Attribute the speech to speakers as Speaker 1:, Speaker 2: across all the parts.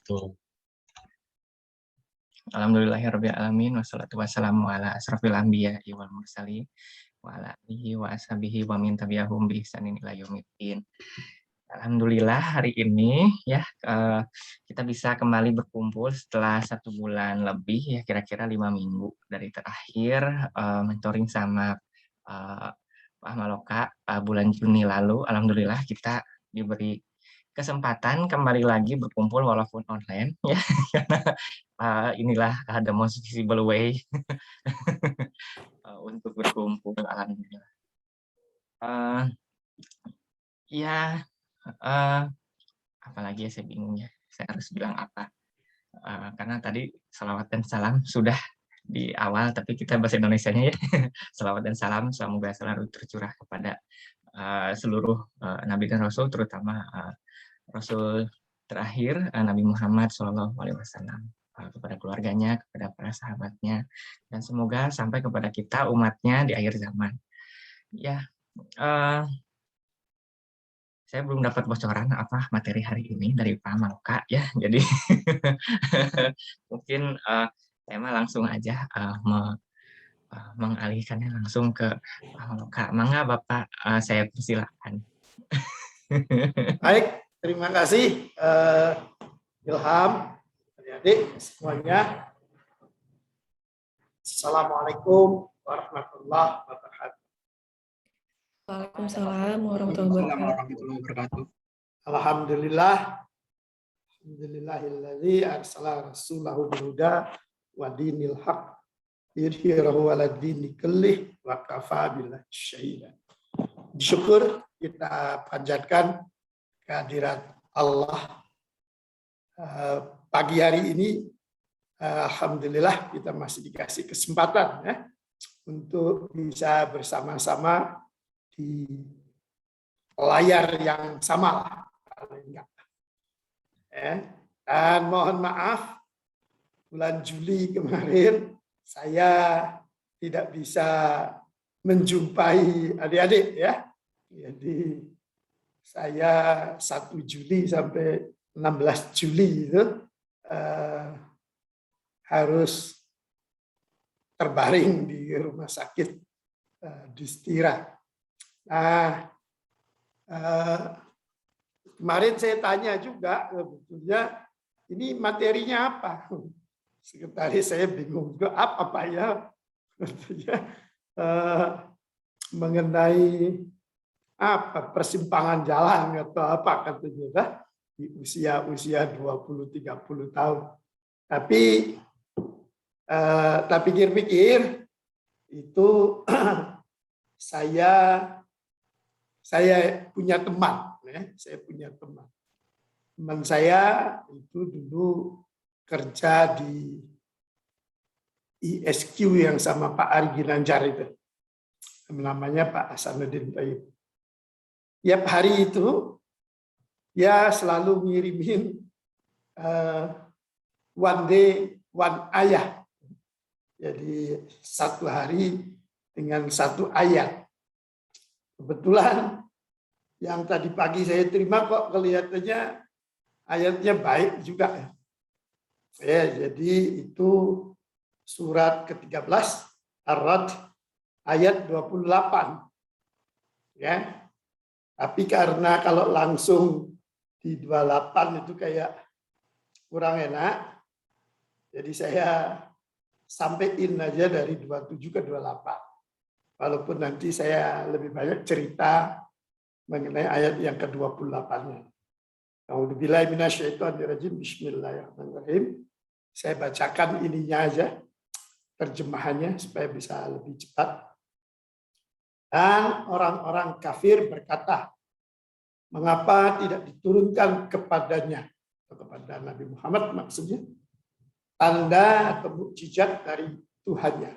Speaker 1: wabarakatuh. Alhamdulillahirabbil alamin wassalatu wassalamu ala asrofil anbiya'i wal mursalin wa ala alihi wa ashabihi wa min tabi'ahum bi ihsanin ila yaumiddin. Alhamdulillah hari ini ya kita bisa kembali berkumpul setelah 1 bulan lebih ya, kira-kira 5 minggu dari terakhir mentoring sama Pak Maloka bulan Juni lalu. Alhamdulillah kita diberi kesempatan kembali lagi berkumpul walaupun online ya karena inilah the most visible way untuk berkumpul. Alhamdulillah. Ya apalagi ya, saya bingung ya, saya harus bilang apa, karena tadi salawat dan salam sudah di awal, tapi kita bahasa Indonesianya ya. Salawat dan salam semoga selalu tercurah kepada seluruh Nabi dan Rasul, terutama Rasul terakhir Nabi Muhammad SAW, kepada keluarganya, kepada para sahabatnya, dan semoga sampai kepada kita umatnya di akhir zaman. Ya, saya belum dapat bocoran apa materi hari ini dari Pak Maloka ya, jadi mungkin saya mah langsung aja mengalihkannya langsung ke Pak Maloka. Mangga Bapak, saya persilakan.
Speaker 2: Baik, terima kasih Ilham, adik-adik semuanya. Assalamualaikum warahmatullahi wabarakatuh.
Speaker 3: Waalaikumsalam warahmatullahi wabarakatuh.
Speaker 2: Alhamdulillah, alhamdulillahilladzi arsala rasulahu bilhuda wa dinil haq yudhhirahu 'alad dini kullih wa kafaa billahi syahida. Syukur kita panjatkan kehadirat Allah pagi hari ini. Alhamdulillah kita masih dikasih kesempatan ya untuk bisa bersama-sama di layar yang sama lah, dan mohon maaf bulan Juli kemarin saya tidak bisa menjumpai adik-adik ya. Jadi saya 1 Juli sampai 16 Juli itu harus terbaring di rumah sakit Distira. Nah, kemarin saya tanya juga sebetulnya ini materinya apa. Sekretaris saya bingung juga apa ya sebetulnya, mengenai apa persimpangan jalan atau apa katanya di usia 20-30 tahun. Tapi tak pikir-pikir itu saya punya teman ya, teman saya itu dulu kerja di ISQ yang sama Pak Ari Ginanjar itu, namanya Pak Hasanuddin Thayyib. Tiap hari itu ya selalu ngirimin one day one ayah. Jadi 1 hari dengan 1 ayat. Kebetulan yang tadi pagi saya terima kok kelihatannya ayatnya baik juga. Ya, jadi itu surat ke-13 Ar-Ra'd ayat 28. Ya. Tapi karena kalau langsung di 28 itu kayak kurang enak. Jadi saya sampein aja dari 27 ke 28. Walaupun nanti saya lebih banyak cerita mengenai ayat yang ke-28-nya. A'udzubillahi minasyaitonirrajim. Bismillahirrahmanirrahim. Saya bacakan ininya aja, terjemahannya supaya bisa lebih cepat. Dan orang-orang kafir berkata, mengapa tidak diturunkan kepadanya, atau kepada Nabi Muhammad maksudnya, tanda atau mukjizat dari Tuhannya.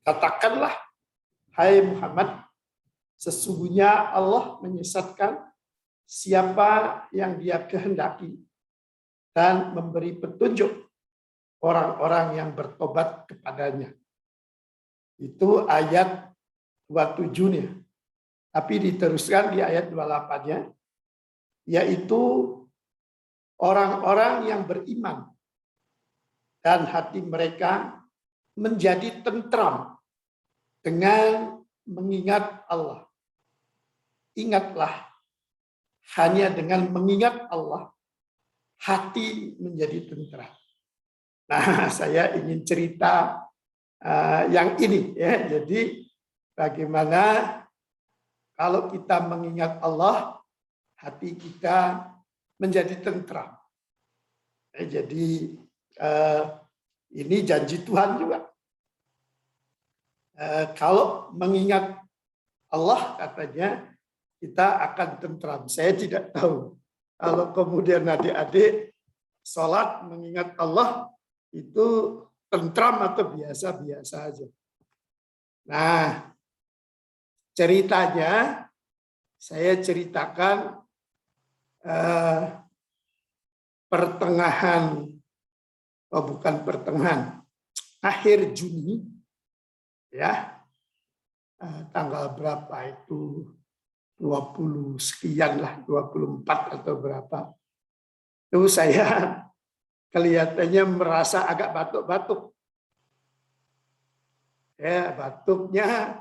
Speaker 2: Katakanlah, hai Muhammad, sesungguhnya Allah menyesatkan siapa yang Dia kehendaki dan memberi petunjuk orang-orang yang bertobat kepadanya. Itu ayat 27-nya. Tapi diteruskan di ayat 28-nya, yaitu orang-orang yang beriman dan hati mereka menjadi tentram dengan mengingat Allah. Ingatlah, hanya dengan mengingat Allah, hati menjadi tentram. Nah, saya ingin cerita yang ini ya. Jadi bagaimana kalau kita mengingat Allah, hati kita menjadi tentram. Jadi ini janji Tuhan juga. Kalau mengingat Allah, katanya kita akan tentram. Saya tidak tahu kalau kemudian adik-adik sholat mengingat Allah itu tentram atau biasa-biasa aja. Nah, ceritanya saya ceritakan akhir Juni, ya, tanggal berapa itu, 20 sekian lah, 24 atau berapa, itu saya kelihatannya merasa agak batuk-batuk. Ya, batuknya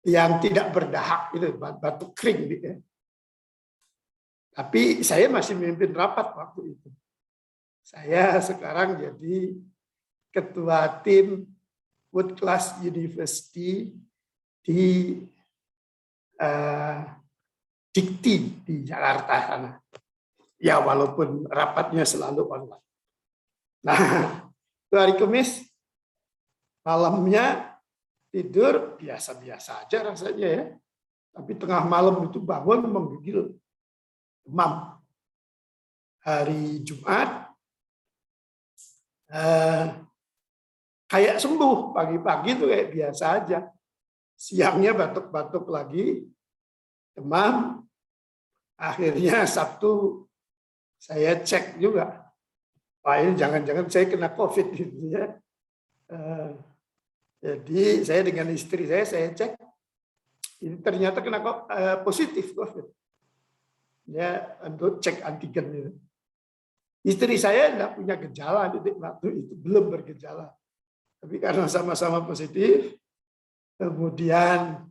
Speaker 2: yang tidak berdahak, itu batuk kering gitu ya. Tapi saya masih memimpin rapat waktu itu. Saya sekarang jadi ketua tim World Class University di Dikti di Jakarta sana. Ya, walaupun rapatnya selalu online. Nah, itu hari Kamis, malamnya tidur biasa-biasa aja rasanya ya. Tapi tengah malam itu bangun menggigil demam. Hari Jumat kayak sembuh, pagi-pagi itu kayak biasa aja. Siangnya batuk-batuk lagi, demam. Akhirnya Sabtu saya cek juga. Wah, ini jangan-jangan saya kena COVID gitu ya. Jadi saya dengan istri saya cek, ini ternyata kena positif COVID. Ya, untuk cek antigen itu. Istri saya tidak punya gejala waktu itu, belum bergejala. Tapi karena sama-sama positif, kemudian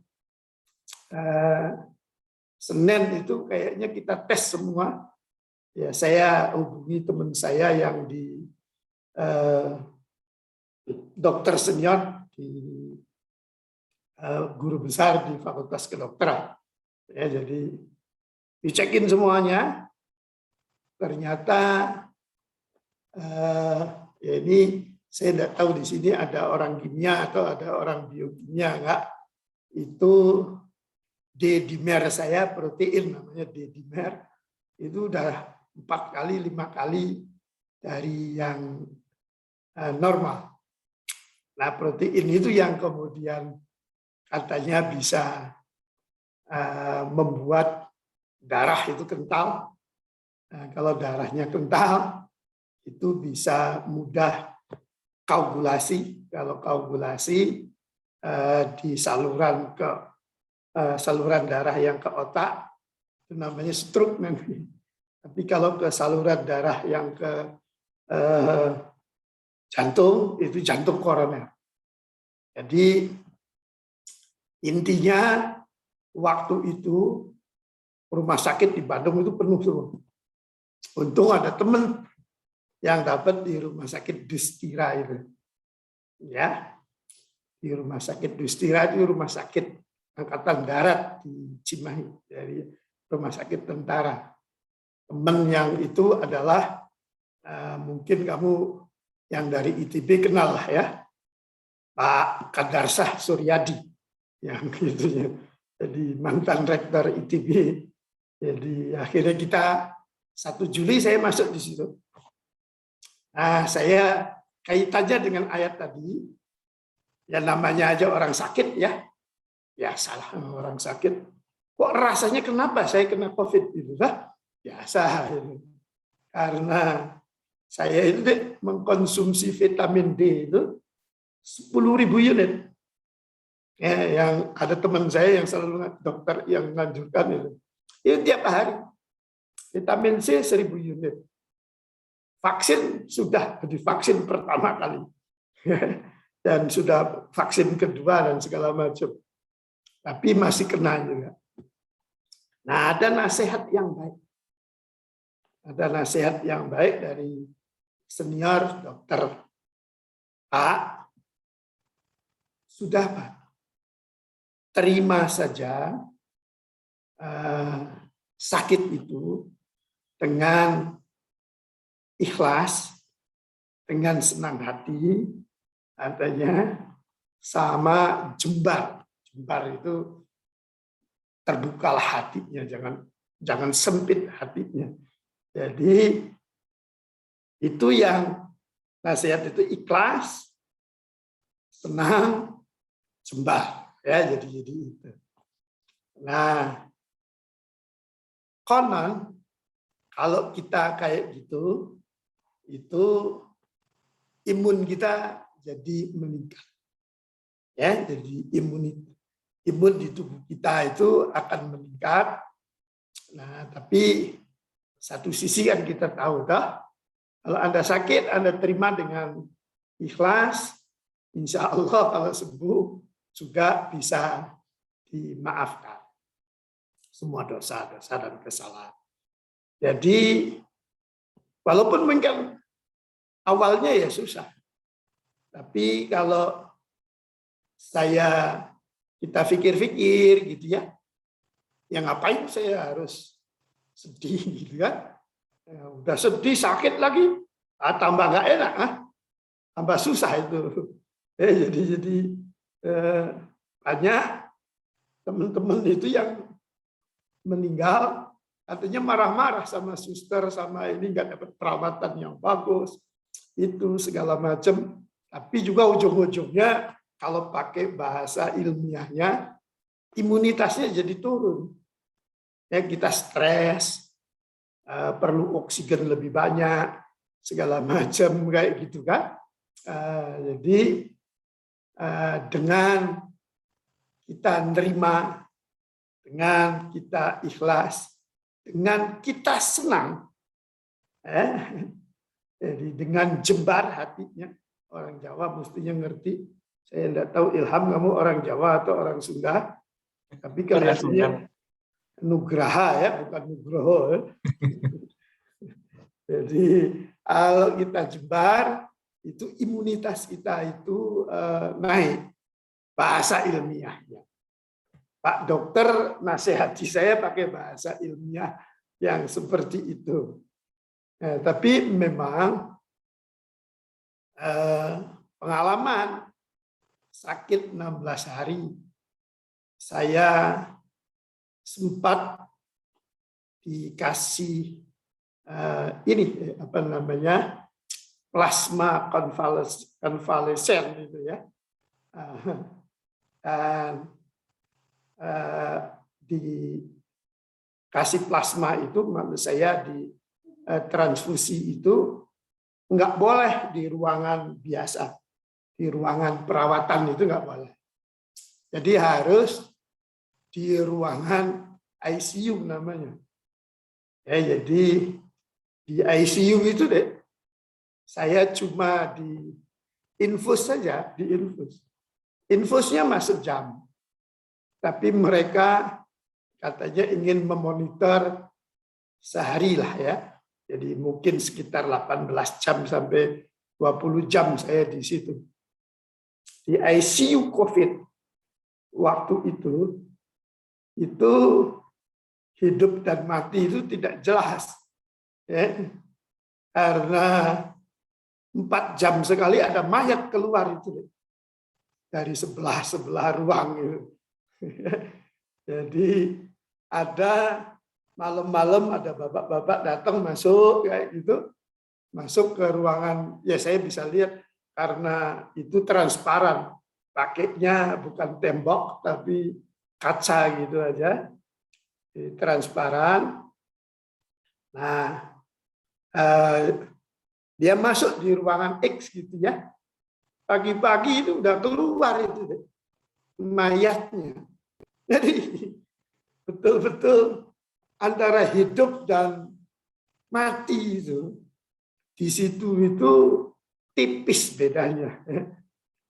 Speaker 2: Senin itu kayaknya kita tes semua. Ya, saya hubungi teman saya yang di dokter senior di guru besar di Fakultas Kedokteran. Ya, jadi dicekin semuanya. Ternyata ya ini saya tidak tahu di sini ada orang kimia atau ada orang biokimia enggak. Itu D-dimer saya, protein namanya D-dimer, itu udah 4 kali, 5 kali dari yang normal. Nah, protein itu yang kemudian katanya bisa membuat darah itu kental. Nah, kalau darahnya kental, itu bisa mudah koagulasi. Kalau koagulasi di saluran darah yang ke otak, itu namanya stroke nanti. Tapi kalau ke saluran darah yang ke jantung, itu jantung koroner. Jadi intinya waktu itu rumah sakit di Bandung itu penuh semua. Untung ada teman yang dapat di rumah sakit Dustira itu. Ya. Di rumah sakit Dustira itu rumah sakit Angkatan Darat di Cimahi, dari rumah sakit tentara. Teman yang itu adalah mungkin kamu yang dari ITB kenal lah ya, Pak Kadarsah Suryadi, yang gitu ya. Jadi mantan rektor ITB. Jadi akhirnya kita 1 Juli saya masuk di situ. Nah, saya kaitannya dengan ayat tadi, ya namanya aja orang sakit ya. Ya salah orang sakit. Kok rasanya kenapa saya kena COVID itu? Biasa. Karena saya itu mengkonsumsi vitamin D itu 10.000 unit. Ya, yang ada teman saya yang selalu dokter yang menganjurkan itu tiap hari. Vitamin C 1000 unit. Vaksin sudah divaksin pertama kali. Dan sudah vaksin kedua dan segala macam. Tapi masih kena juga. Nah, ada nasihat yang baik. Ada nasihat yang baik dari senior dokter. Pak, sudah Pak, terima saja sakit itu dengan ikhlas, dengan senang hati, artinya sama jembar. Jembar itu terbukalah hatinya, jangan sempit hatinya. Jadi itu yang nasihat itu ikhlas, senang, jembar. Ya, jadi itu. Nah, konon kalau kita kayak gitu, itu imun kita jadi meningkat. Ya, jadi imun di tubuh kita itu akan meningkat. Nah, tapi satu sisi kan kita tahu, kalau Anda sakit, Anda terima dengan ikhlas, insya Allah kalau sembuh juga bisa dimaafkan semua dosa-dosa dan kesalahan. Jadi walaupun mungkin awalnya ya susah, tapi kalau kita pikir-pikir gitu ya ngapain saya harus sedih gitu kan? Ya, udah sedih sakit lagi, tambah nggak enak, tambah susah itu. Jadi banyak teman-teman itu yang meninggal, artinya marah-marah sama suster, sama ini nggak dapat perawatan yang bagus, itu segala macam. Tapi juga ujung-ujungnya kalau pakai bahasa ilmiahnya, imunitasnya jadi turun. Ya, kita stres, perlu oksigen lebih banyak, segala macam kayak gitu kan. Jadi dengan kita nerima, dengan kita ikhlas, dengan kita senang, jadi dengan jembar hatinya, orang Jawa mestinya ngerti. Saya tidak tahu Ilham kamu orang Jawa atau orang Sunda, tapi kelihatannya Nugraha ya, bukan Nugroho. Jadi kalau kita jembar, itu imunitas kita itu naik. Bahasa ilmiahnya. Pak dokter nasihati saya pakai bahasa ilmiah yang seperti itu. Tapi memang pengalaman sakit 16 hari, saya sempat dikasih ini apa namanya plasma konvalesen itu ya, dan dikasih plasma itu maksud saya di transfusi itu nggak boleh di ruangan biasa, di ruangan perawatan itu nggak boleh. Jadi harus di ruangan ICU namanya. Ya, jadi di ICU itu deh, saya cuma di infus saja, di infus. Infusnya masuk jam. Tapi mereka katanya ingin memonitor sehari lah ya. Jadi mungkin sekitar 18 jam sampai 20 jam saya di situ. Di ICU COVID waktu itu hidup dan mati itu tidak jelas. Ya. Karena 4 jam sekali ada mayat keluar itu dari sebelah ruang itu. Jadi ada malam-malam ada bapak-bapak datang masuk kayak gitu, masuk ke ruangan, ya saya bisa lihat karena itu transparan, pakainya bukan tembok tapi kaca gitu aja, jadi transparan. Nah, dia masuk di ruangan X gitu ya, pagi-pagi itu udah keluar itu deh, mayatnya. Jadi betul-betul antara hidup dan mati itu. Di situ itu tipis bedanya.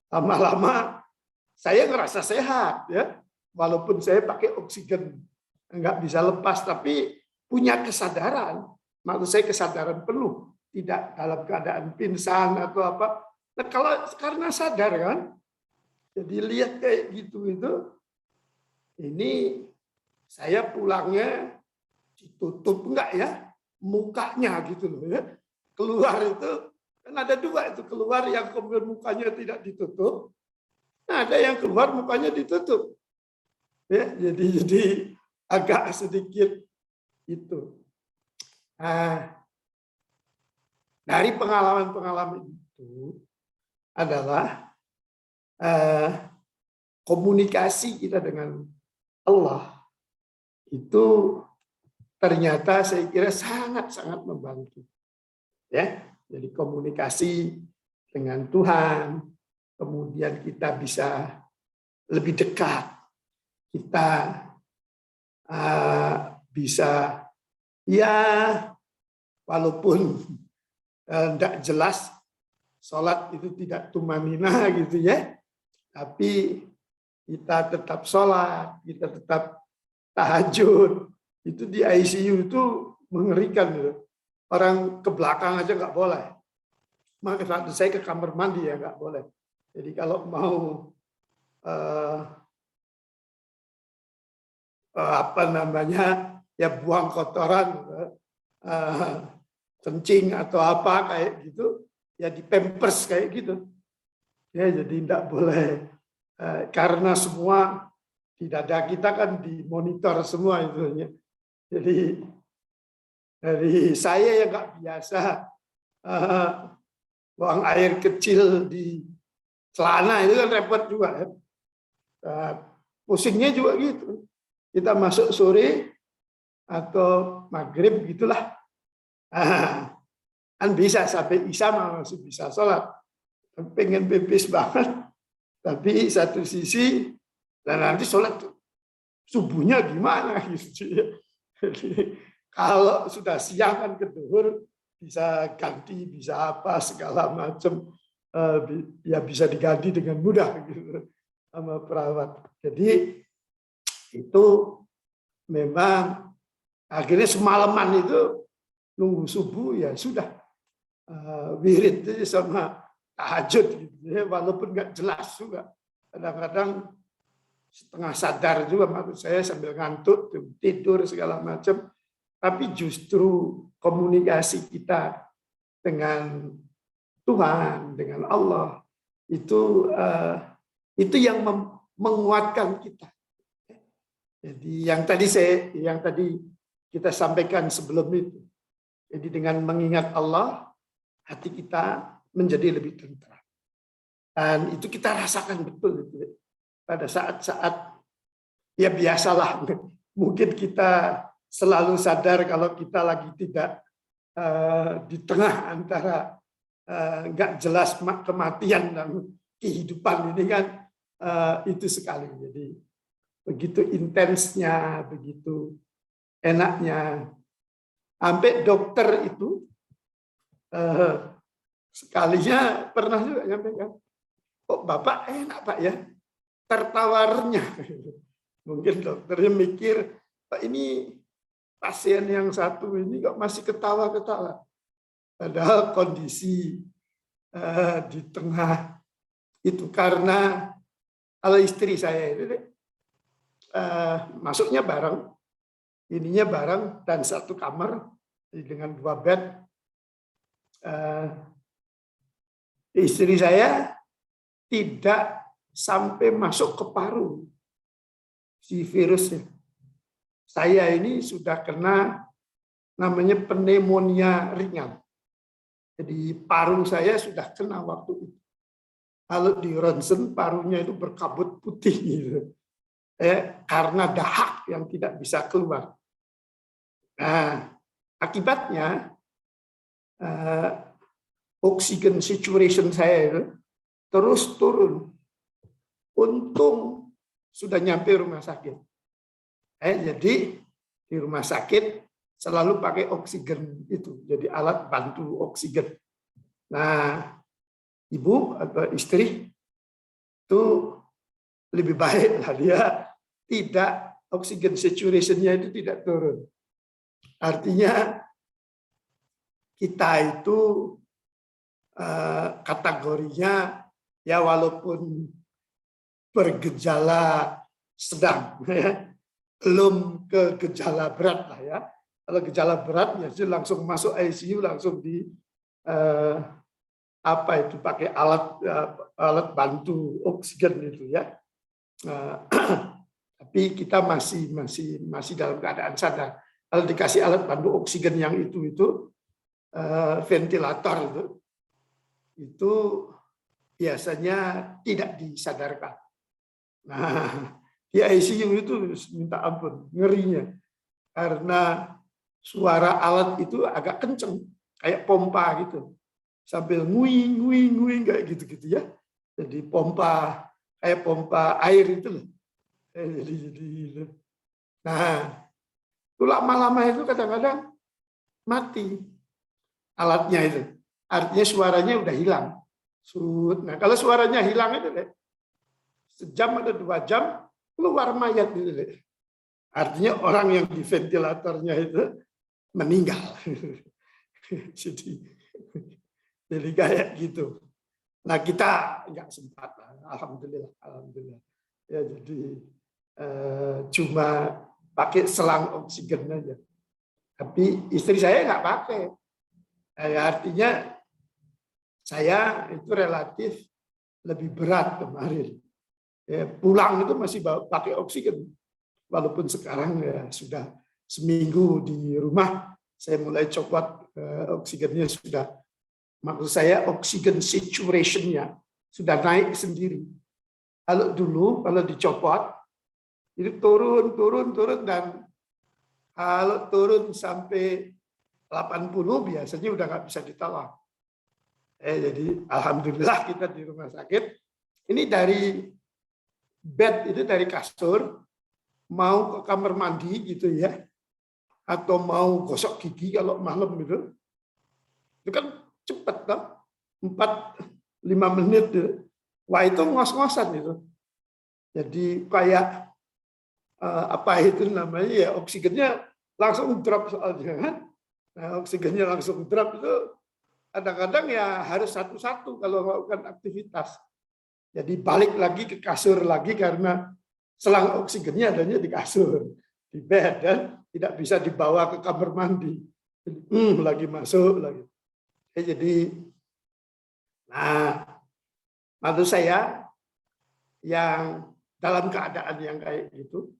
Speaker 2: Lama-lama saya ngerasa sehat ya, walaupun saya pakai oksigen nggak bisa lepas, tapi punya kesadaran. Maksud saya kesadaran penuh, tidak dalam keadaan pingsan atau apa. Nah, kalau karena sadar kan, jadi lihat kayak gitu itu, ini saya pulangnya ditutup enggak ya mukanya gitu loh ya. Keluar itu kan ada dua itu, keluar yang kemudian mukanya tidak ditutup, nah, ada yang keluar mukanya ditutup. Ya, jadi agak sedikit itu. Nah, dari pengalaman-pengalaman itu adalah komunikasi kita dengan Allah itu ternyata saya kira sangat-sangat membantu. Ya, jadi komunikasi dengan Tuhan, kemudian kita bisa lebih dekat, kita bisa ya walaupun tidak jelas sholat itu tidak tumanina gitu ya, tapi kita tetap sholat, kita tetap tahajud. Itu di ICU itu mengerikan gitu. Orang ke belakang aja nggak boleh. Maka saat saya ke kamar mandi ya nggak boleh. Jadi kalau mau apa namanya ya buang kotoran, kencing atau apa kayak gitu, ya di pampers kayak gitu. Ya jadi tidak boleh karena semua di dada kita kan dimonitor semua itu. Jadi dari saya yang nggak biasa buang air kecil di celana itu kan repot juga ya. Pusingnya juga gitu. Kita masuk sore atau maghrib gitulah, kan bisa sampai isya masih bisa sholat. Pengen pipis banget, tapi satu sisi dan nanti sholat subuhnya gimana gitu ya. Jadi, kalau sudah siang kan ke duhur bisa ganti, bisa apa segala macam, ya bisa diganti dengan mudah gitu sama perawat. Jadi itu memang akhirnya semalaman itu nunggu subuh ya sudah wirid sama tahajud gitu ya, walaupun nggak jelas juga. Kadang-kadang setengah sadar juga maksud saya sambil ngantuk, tidur segala macam. Tapi justru komunikasi kita dengan Tuhan, dengan Allah itu yang menguatkan kita. Jadi yang tadi kita sampaikan sebelum itu. Jadi dengan mengingat Allah, hati kita menjadi lebih tentram. Dan itu kita rasakan betul gitu. Pada saat-saat ya biasalah, mungkin kita selalu sadar kalau kita lagi tidak di tengah antara nggak jelas kematian dan kehidupan ini kan itu sekali. Jadi begitu intensnya, begitu enaknya. Sampai dokter itu sekalinya pernah juga nyampaikan, kok Bapak enak Pak ya, tertawarnya. Mungkin dokternya mikir, Pak ini pasien yang satu ini kok masih ketawa-ketawa. Padahal kondisi di tengah itu karena kalau istri saya itu masuknya bareng, ininya bareng dan satu kamar dengan 2 bed. Istri saya tidak sampai masuk ke paru si virusnya. Saya ini sudah kena namanya pneumonia ringan. Jadi paru saya sudah kena waktu itu. Kalau di ronsen parunya itu berkabut putih gitu. Karena dahak yang tidak bisa keluar. Nah, akibatnya oxygen saturation saya itu terus turun. Untung sudah nyampe rumah sakit. Jadi di rumah sakit selalu pakai oksigen itu, jadi alat bantu oksigen. Nah, ibu atau istri itu lebih baik lah dia tidak oksigen saturation-nya itu tidak turun. Artinya kita itu kategorinya ya walaupun bergejala sedang, ya, belum ke gejala berat lah ya. Kalau gejala berat ya langsung masuk ICU, langsung di pakai alat bantu oksigen itu ya. Tapi kita masih dalam keadaan sadar. Kalau dikasih alat bantu oksigen yang itu ventilator itu biasanya tidak disadarkan. Nah, di ICU itu minta ampun ngerinya karena suara alat itu agak kenceng kayak pompa gitu. Sambil nguing kayak gitu-gitu ya. Jadi kayak pompa air itu loh. Nah, itu lama-lama itu kadang-kadang mati alatnya itu. Artinya suaranya udah hilang. Nah, kalau suaranya hilang itu sejam atau 2 jam keluar mayat gitu. Artinya orang yang di ventilatornya itu meninggal. Jadi kayak gitu. Nah, kita nggak sempat, alhamdulillah. Ya, jadi cuma pakai selang oksigen aja. Tapi istri saya nggak pakai. Artinya saya itu relatif lebih berat kemarin. Ya, pulang itu masih pakai oksigen. Walaupun sekarang ya sudah seminggu di rumah, saya mulai copot oksigennya sudah. Maksud saya oksigen saturation-nya sudah naik sendiri. Kalau dulu, kalau dicopot, itu turun, dan kalau turun sampai 80 biasanya udah nggak bisa ditolong. Jadi alhamdulillah kita di rumah sakit, ini dari bed itu dari kasur, mau ke kamar mandi gitu ya, atau mau gosok gigi kalau malam gitu, itu kan cepat kan, 4-5 menit gitu. Wah itu ngos-ngosan itu. Jadi kayak itu namanya ya oksigennya langsung drop soalnya kan. Nah, oksigennya langsung drop itu kadang-kadang ya harus satu-satu kalau melakukan aktivitas. Jadi balik lagi ke kasur lagi karena selang oksigennya adanya di kasur, di bed, dan tidak bisa dibawa ke kamar mandi. Lagi masuk lagi. Jadi, nah, maksud saya yang dalam keadaan yang kayak gitu,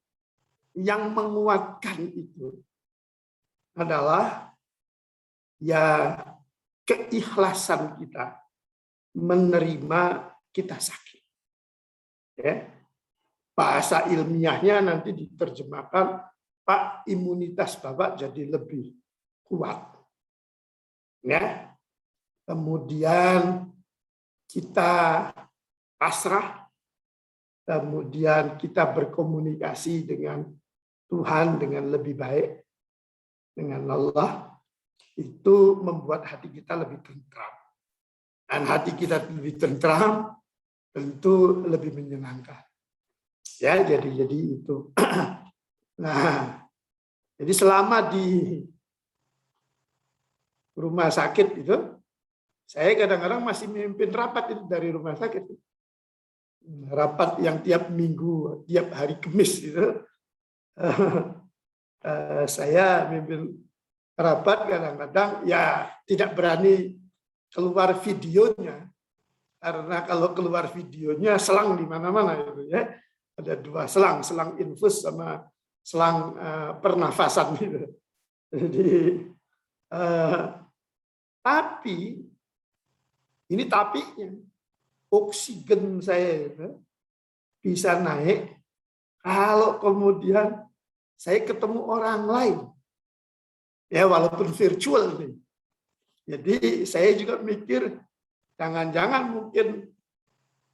Speaker 2: yang menguatkan itu adalah ya keikhlasan kita menerima kita sakit. Ya. Bahasa ilmiahnya nanti diterjemahkan, Pak, imunitas Bapak jadi lebih kuat. Ya. Kemudian kita pasrah, kemudian kita berkomunikasi dengan Tuhan dengan lebih baik, dengan Allah, itu membuat hati kita lebih tentram. Dan hati kita lebih tentram, tentu lebih menyenangkan. Ya, jadi itu. Nah, jadi selama di rumah sakit itu, saya kadang-kadang masih memimpin rapat itu dari rumah sakit. Rapat yang tiap minggu, tiap hari Kamis itu, saya memimpin rapat kadang-kadang ya tidak berani keluar videonya, karena kalau keluar videonya selang di mana-mana itu ya, ada 2 selang, selang infus sama selang pernafasan gitu. Jadi tapi ini tapinya, oksigen saya itu bisa naik kalau kemudian saya ketemu orang lain. Ya walaupun virtual nih. Jadi saya juga mikir, jangan-jangan mungkin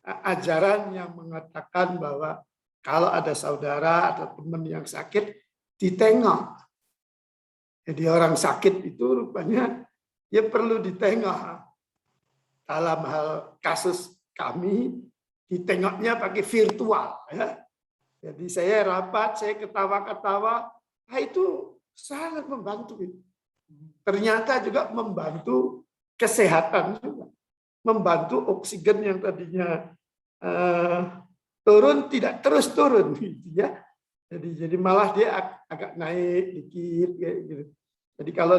Speaker 2: ajaran yang mengatakan bahwa kalau ada saudara atau teman yang sakit, ditengok. Jadi orang sakit itu rupanya ya perlu ditengok. Dalam hal kasus kami, ditengoknya pakai virtual. Ya. Jadi saya rapat, saya ketawa-ketawa, itu sangat membantu. Ternyata juga membantu kesehatan juga. Membantu oksigen yang tadinya turun, tidak terus turun. Gitu ya. Jadi malah dia agak naik dikit. Gitu. Jadi kalau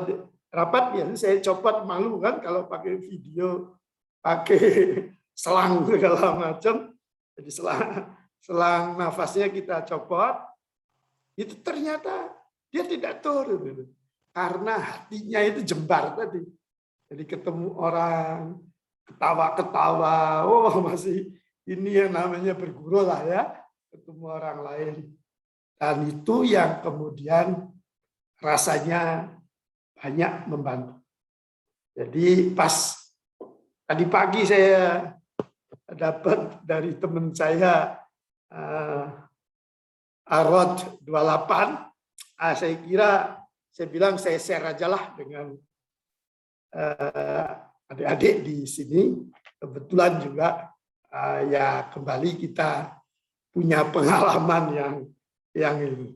Speaker 2: rapat biasanya saya copot, malu kan kalau pakai video, pakai selang segala macam. Jadi selang nafasnya kita copot, itu ternyata dia tidak turun. Karena hatinya itu jembar tadi. Jadi ketemu orang, ketawa-ketawa, oh masih ini yang namanya berguru lah ya, ketemu orang lain. Dan itu yang kemudian rasanya banyak membantu. Jadi pas tadi pagi saya dapat dari teman saya Arod 28, saya kira saya bilang saya share aja lah dengan adik-adik di sini. Kebetulan juga ya kembali kita punya pengalaman yang ini.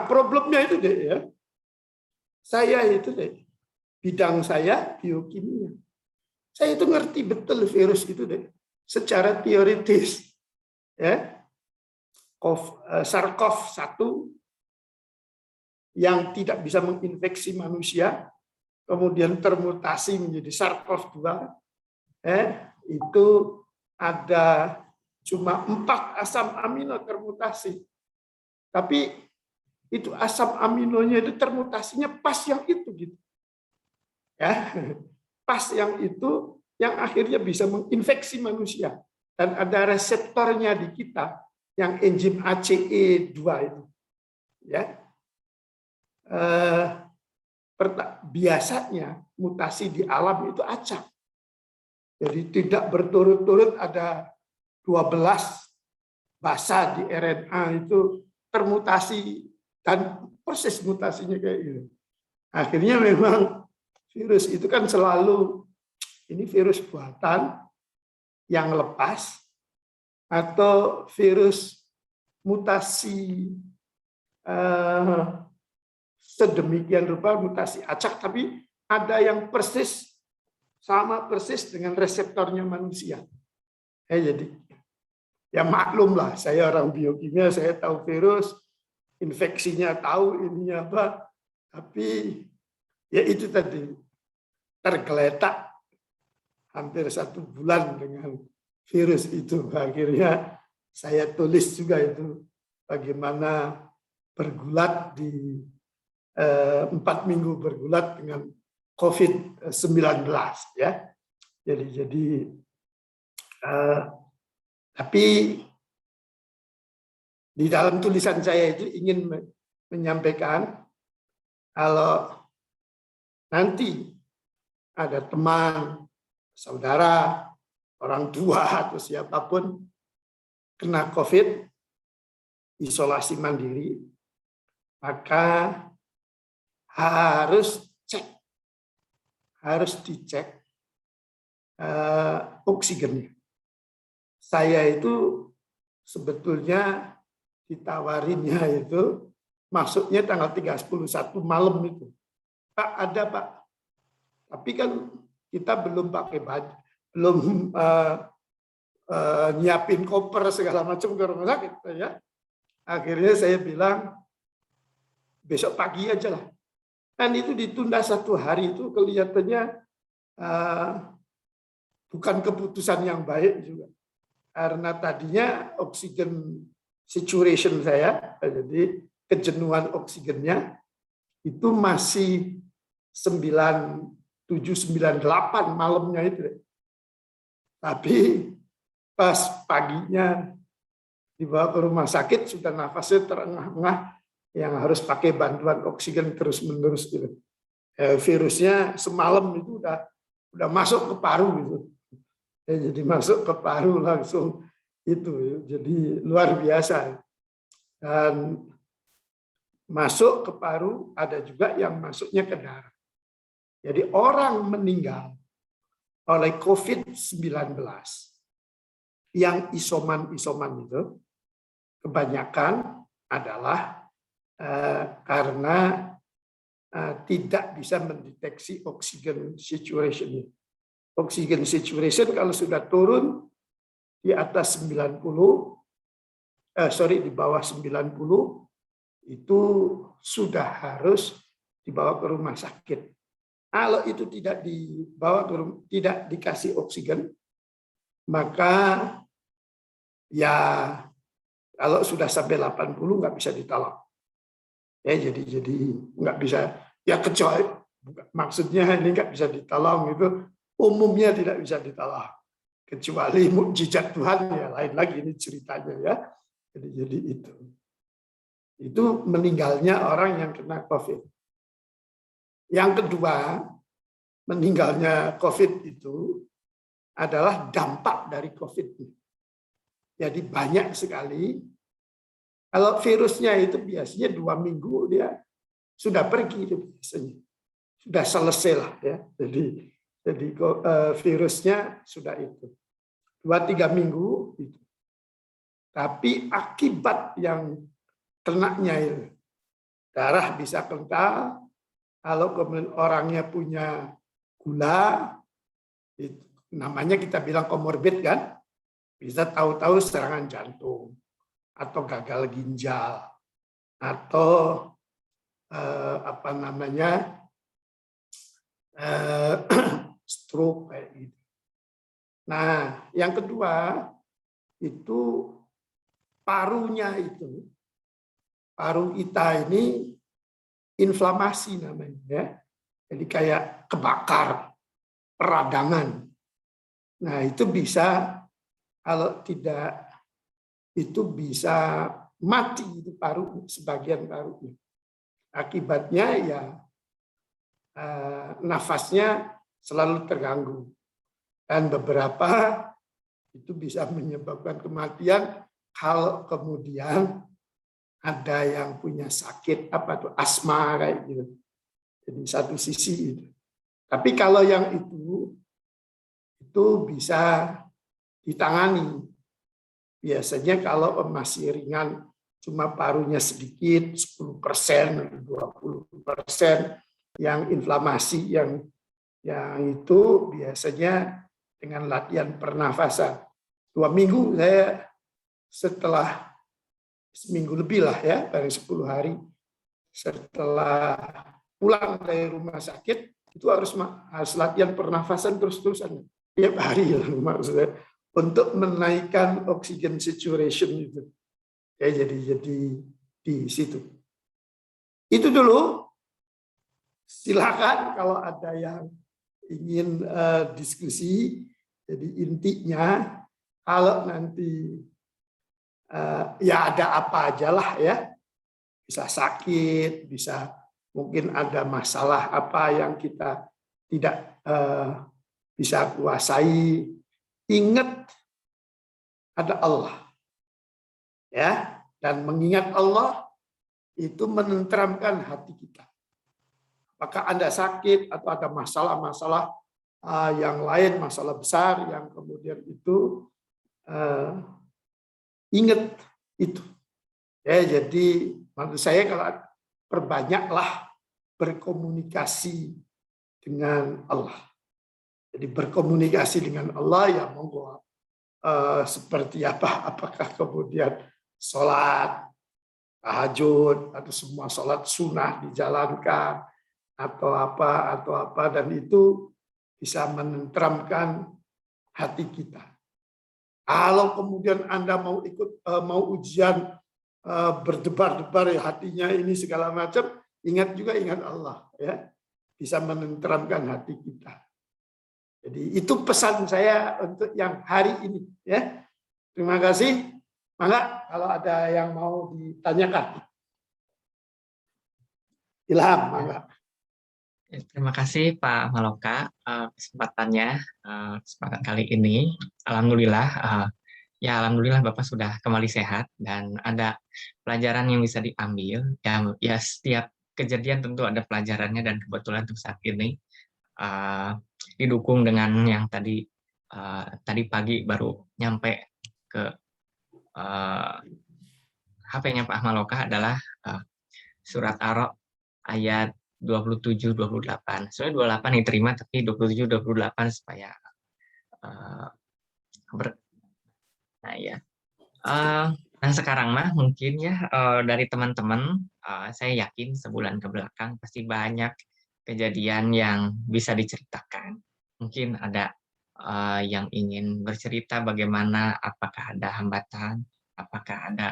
Speaker 2: Problemnya itu deh ya. Saya itu deh, bidang saya biokimia. Saya itu ngerti betul virus itu deh, secara teoritis. Ya. SARS-CoV-1 yang tidak bisa menginfeksi manusia, kemudian termutasi menjadi SARS-CoV-2, itu ada cuma 4 asam amino termutasi. Tapi itu asam aminonya itu termutasinya pas yang itu gitu. Ya, pas yang itu yang akhirnya bisa menginfeksi manusia, dan ada reseptornya di kita yang enzim ACE2 itu. Ya. Biasanya mutasi di alam itu acak. Jadi tidak berturut-turut ada 12 basa di RNA itu termutasi dan proses mutasinya kayak gitu. Akhirnya memang virus itu kan selalu ini virus buatan yang lepas atau virus mutasi sedemikian rupa, mutasi acak, tapi ada yang persis sama persis dengan reseptornya manusia. Jadi ya maklum lah, saya orang biokimia, saya tahu virus, infeksinya tahu ininya apa, tapi ya itu tadi tergeletak hampir 1 bulan dengan virus itu. Akhirnya saya tulis juga itu bagaimana bergulat di 4 minggu bergulat dengan COVID-19 ya. Jadi tapi di dalam tulisan saya itu ingin menyampaikan kalau nanti ada teman, saudara, orang tua atau siapapun kena COVID, isolasi mandiri, maka harus dicek oksigennya. Saya itu sebetulnya ditawarinnya itu masuknya tanggal 31 malam itu. Pak, ada Pak. Tapi kan kita belum pakai baju, belum nyiapin koper segala macam ke rumah sakit ya. Akhirnya saya bilang besok pagi aja lah. Dan itu ditunda 1 hari, itu kelihatannya bukan keputusan yang baik juga. Karena tadinya oksigen saturation saya, jadi kejenuhan oksigennya itu masih 97-98 malamnya itu. Tapi pas paginya dibawa ke rumah sakit sudah nafasnya terengah-engah, yang harus pakai bantuan oksigen terus-menerus gitu. Virusnya semalam itu udah masuk ke paru gitu. Jadi masuk ke paru langsung itu, jadi luar biasa. Dan masuk ke paru, ada juga yang masuknya ke darah. Jadi orang meninggal oleh COVID-19 yang isoman-isoman itu kebanyakan adalah karena tidak bisa mendeteksi oxygen saturation. Oxygen saturation kalau sudah turun di atas 90, di bawah 90, itu sudah harus dibawa ke rumah sakit. Kalau itu tidak dibawa ke rumah, tidak dikasih oksigen, maka ya kalau sudah sampai 80 nggak bisa ditolong. Ya jadi nggak bisa, ya kecuali maksudnya ini nggak bisa ditolong itu umumnya tidak bisa ditolong, kecuali mukjizat Tuhan, ya lain lagi ini ceritanya ya. Jadi itu meninggalnya orang yang kena COVID. Yang kedua, meninggalnya COVID itu adalah dampak dari COVID. Jadi banyak sekali. Kalau virusnya itu biasanya 2 minggu dia sudah pergi itu biasanya, sudah selesai lah ya. Jadi virusnya sudah itu 2-3 minggu itu. Tapi akibat yang kenaknya itu darah bisa kental. Kalau kemudian orangnya punya gula, itu namanya kita bilang komorbid kan, bisa tahu-tahu serangan jantung atau gagal ginjal atau stroke kayak gitu. Nah, yang kedua itu parunya itu, paru kita ini inflamasi namanya ya. Jadi kayak kebakar, peradangan. Nah, itu bisa kalau tidak itu bisa mati itu paru, sebagian parunya. Akibatnya ya nafasnya selalu terganggu. Dan beberapa itu bisa menyebabkan kematian kalau kemudian ada yang punya sakit asma kayak gitu. Jadi satu sisi itu. Tapi kalau yang itu bisa ditangani. Biasanya kalau masih ringan cuma parunya sedikit 10%, 20%, yang inflamasi yang itu biasanya dengan latihan pernafasan. 2 minggu saya setelah seminggu lebih lah ya, dari 10 hari setelah pulang dari rumah sakit itu harus latihan pernafasan terus-terusan tiap hari ya, maksudnya untuk menaikkan oxygen saturation itu. Ya jadi di situ. Itu dulu. Silakan kalau ada yang ingin diskusi. Jadi intinya kalau nanti ya ada apa aja lah ya, bisa sakit, bisa mungkin ada masalah apa yang kita tidak bisa kuasai. Ingat ada Allah ya, dan mengingat Allah itu menenteramkan hati kita. Apakah Anda sakit atau ada masalah-masalah yang lain, masalah besar yang kemudian itu ingat itu. Ya, jadi menurut saya kalau perbanyaklah berkomunikasi dengan Allah. Jadi berkomunikasi dengan Allah ya monggo seperti apa, apakah kemudian sholat tahajud atau semua sholat sunnah dijalankan atau apa dan itu bisa menenteramkan hati kita. Kalau kemudian Anda mau ikut mau ujian berdebar-debar ya hatinya ini segala macam, ingat Allah ya, bisa menenteramkan hati kita. Jadi itu pesan saya untuk yang hari ini ya. Terima kasih. Mangga kalau ada yang mau ditanyakan. Ilham, mangga.
Speaker 1: Terima kasih Pak Maloka kesempatannya kesempatan kali ini. Alhamdulillah Ya, alhamdulillah Bapak sudah kembali sehat dan ada pelajaran yang bisa diambil. Ya setiap kejadian tentu ada pelajarannya dan kebetulan untuk saat ini uh, didukung dengan yang tadi pagi baru nyampe ke HP-nya Pak Ahmad adalah uh, surat Ar-Ra'd ayat 27-28. Sebenarnya 28 diterima tapi 27-28 supaya uh, nah ya. Nah sekarang mah mungkin ya dari teman-teman saya yakin sebulan ke belakang pasti banyak kejadian yang bisa diceritakan. Mungkin ada yang ingin bercerita bagaimana, apakah ada hambatan, apakah ada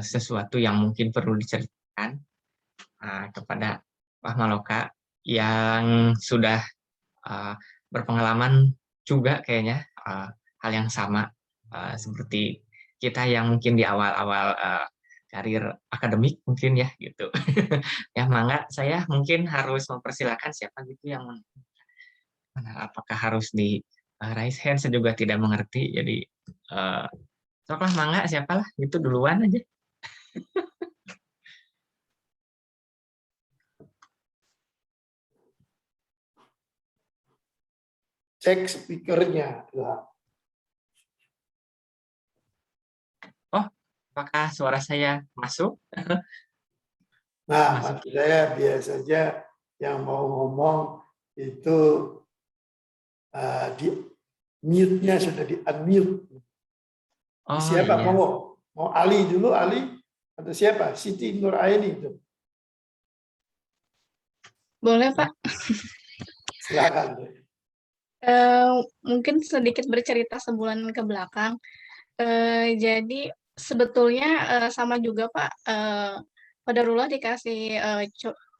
Speaker 1: sesuatu yang mungkin perlu diceritakan kepada Pak Maloka yang sudah berpengalaman juga kayaknya hal yang sama seperti kita yang mungkin di awal-awal karir akademik mungkin ya gitu. Ya mangga saya mungkin harus mempersilakan siapa gitu yang apakah harus di raise hand, saya juga tidak mengerti. Jadi soklah mangga siapalah gitu duluan aja.
Speaker 2: Cek speakernya.
Speaker 1: Oh, apakah suara saya masuk?
Speaker 2: Nah,
Speaker 1: Masuk.
Speaker 2: maksud saya biasanya yang mau ngomong itu di mute-nya sudah di unmute.
Speaker 1: Oh
Speaker 2: Siapa
Speaker 1: iya.
Speaker 2: mau Ali dulu, Ali atau siapa? Siti Nuraini itu.
Speaker 3: Boleh, Pak.
Speaker 2: Silakan.
Speaker 3: Mungkin sedikit bercerita sebulan ke belakang. Jadi sebetulnya sama juga, Pak. Qadarullah dikasih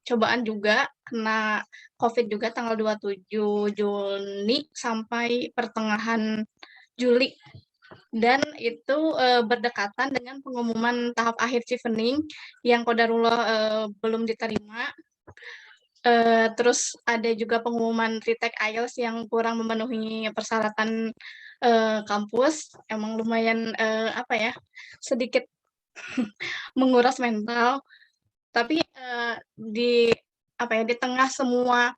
Speaker 3: cobaan juga, kena COVID juga tanggal 27 Juni sampai pertengahan Juli. Dan itu berdekatan dengan pengumuman tahap akhir Chevening yang qadarullah belum diterima. Terus ada juga pengumuman retake IELTS yang kurang memenuhi persyaratan kampus. Emang lumayan sedikit menguras mental. Tapi di tengah semua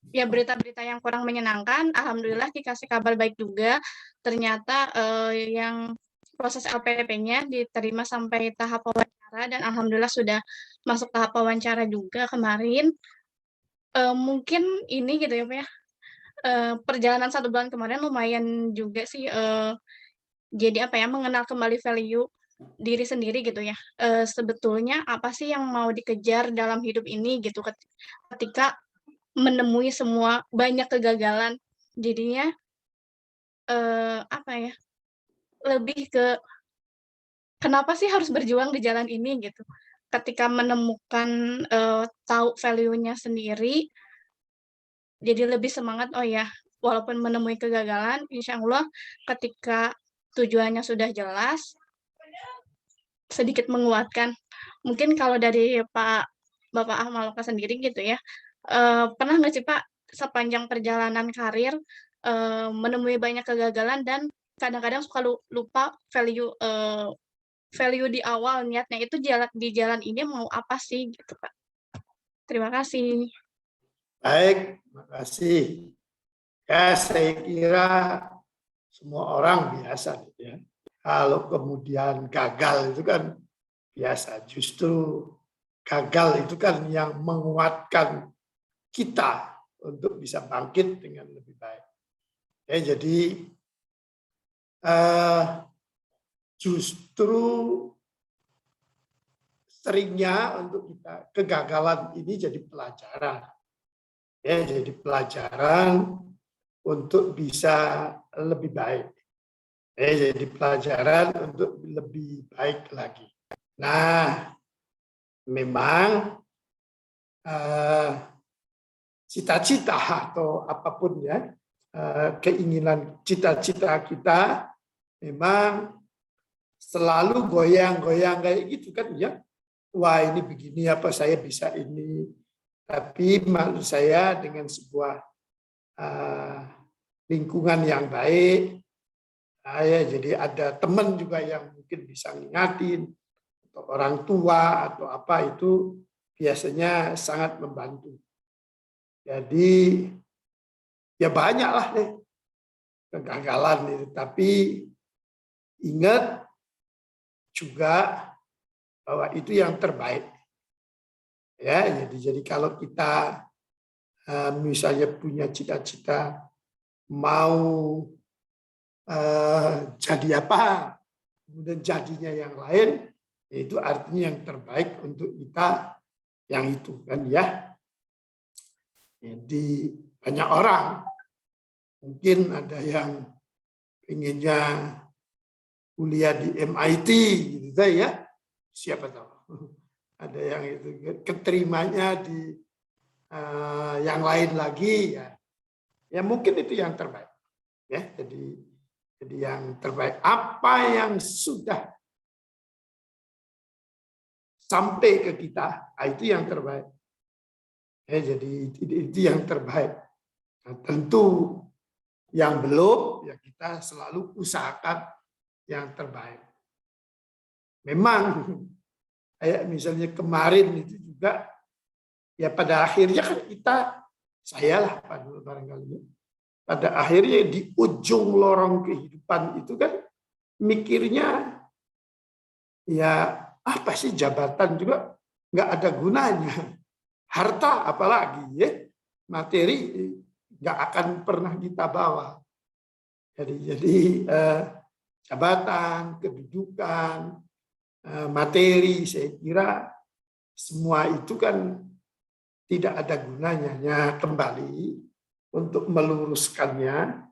Speaker 3: ya berita-berita yang kurang menyenangkan, alhamdulillah dikasih kabar baik juga. Ternyata yang proses LPDP-nya diterima sampai tahap wawancara dan alhamdulillah sudah masuk tahap wawancara juga kemarin. Mungkin ini gitu ya Pak ya, perjalanan 1 bulan kemarin lumayan juga sih, jadi mengenal kembali value diri sendiri gitu ya. Sebetulnya apa sih yang mau dikejar dalam hidup ini gitu ketika menemui semua banyak kegagalan. Jadinya lebih ke kenapa sih harus berjuang di jalan ini gitu. Ketika menemukan tahu value-nya sendiri, jadi lebih semangat, oh ya, walaupun menemui kegagalan, insya Allah ketika tujuannya sudah jelas, sedikit menguatkan. Mungkin kalau dari Bapak Ahmad sendiri gitu ya, pernah nggak sih Pak sepanjang perjalanan karir menemui banyak kegagalan dan kadang-kadang suka lupa value di awal niatnya itu di jalan ini mau apa sih gitu Pak. Terima kasih.
Speaker 2: Baik, terima kasih. Ya, saya kira semua orang biasa gitu ya. Kalau kemudian gagal itu kan biasa. Justru gagal itu kan yang menguatkan kita untuk bisa bangkit dengan lebih baik. Ya, jadi justru seringnya untuk kita kegagalan ini jadi pelajaran. Ya, jadi pelajaran untuk bisa lebih baik. Ya, jadi pelajaran untuk lebih baik lagi. Nah, memang cita-cita atau apapun ya, keinginan cita-cita kita memang selalu goyang-goyang kayak gitu kan ya. Wah ini begini apa saya bisa ini. Tapi maksud saya dengan sebuah lingkungan yang baik, Ya, jadi ada teman juga yang mungkin bisa ngingatin, atau orang tua atau apa, itu biasanya sangat membantu. Jadi ya banyaklah deh kegagalan itu, tapi ingat juga bahwa itu yang terbaik. Ya, jadi kalau kita misalnya punya cita-cita mau jadi apa, kemudian jadinya yang lain, itu artinya yang terbaik untuk kita yang itu kan ya. Jadi banyak orang mungkin ada yang inginnya kuliah di MIT gitu ya, siapa tahu ada yang itu keterimanya di yang lain lagi ya, ya mungkin itu yang terbaik ya. Jadi yang terbaik apa yang sudah sampai ke kita, itu yang terbaik ya. Jadi itu yang terbaik. Nah, tentu yang belum ya kita selalu usahakan yang terbaik. Memang kayak misalnya kemarin itu juga ya, pada akhirnya kan saya lah barangkali, pada akhirnya di ujung lorong kehidupan itu kan mikirnya ya apa sih, jabatan juga nggak ada gunanya, harta apalagi ya, materi nggak akan pernah kita bawa. Jadi jabatan, kedudukan, materi, saya kira semua itu kan tidak ada gunanya. Ya, kembali untuk meluruskannya,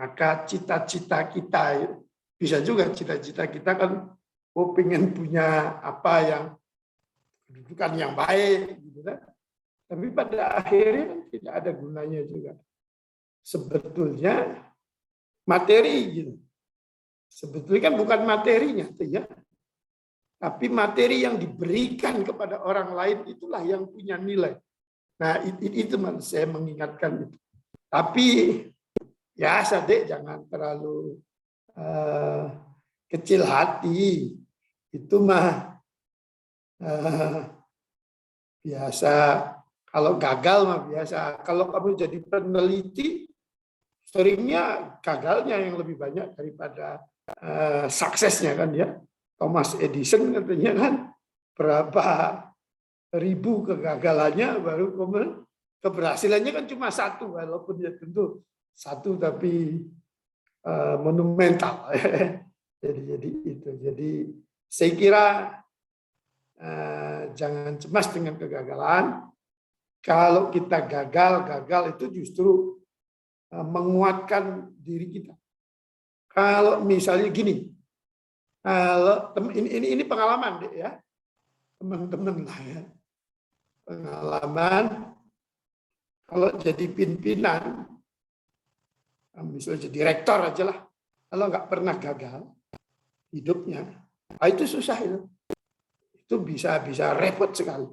Speaker 2: maka cita-cita kita, bisa juga cita-cita kita kan pengen punya apa yang kedudukan yang baik gitu kan. Tapi pada akhirnya kan tidak ada gunanya juga. Sebetulnya materi gitu. Sebetulnya kan bukan materinya ya. Tapi materi yang diberikan kepada orang lain itulah yang punya nilai. Nah, itu saya mengingatkan itu. Tapi ya Sadek jangan terlalu kecil hati. Itu mah biasa. Kalau gagal mah biasa. Kalau kamu jadi peneliti, seringnya gagalnya yang lebih banyak daripada suksesnya kan ya. Thomas Edison katanya kan berapa ribu kegagalannya, baru kemudian keberhasilannya kan cuma satu, walaupun ya tentu satu tapi monumental. Jadi itu. Jadi saya kira jangan cemas dengan kegagalan. Kalau kita gagal itu justru menguatkan diri kita. Kalau misalnya gini, kalau ini pengalaman deh ya, teman-teman lah ya, pengalaman kalau jadi pimpinan, misalnya jadi direktur aja lah, kalau nggak pernah gagal hidupnya, itu susah itu bisa repot sekali.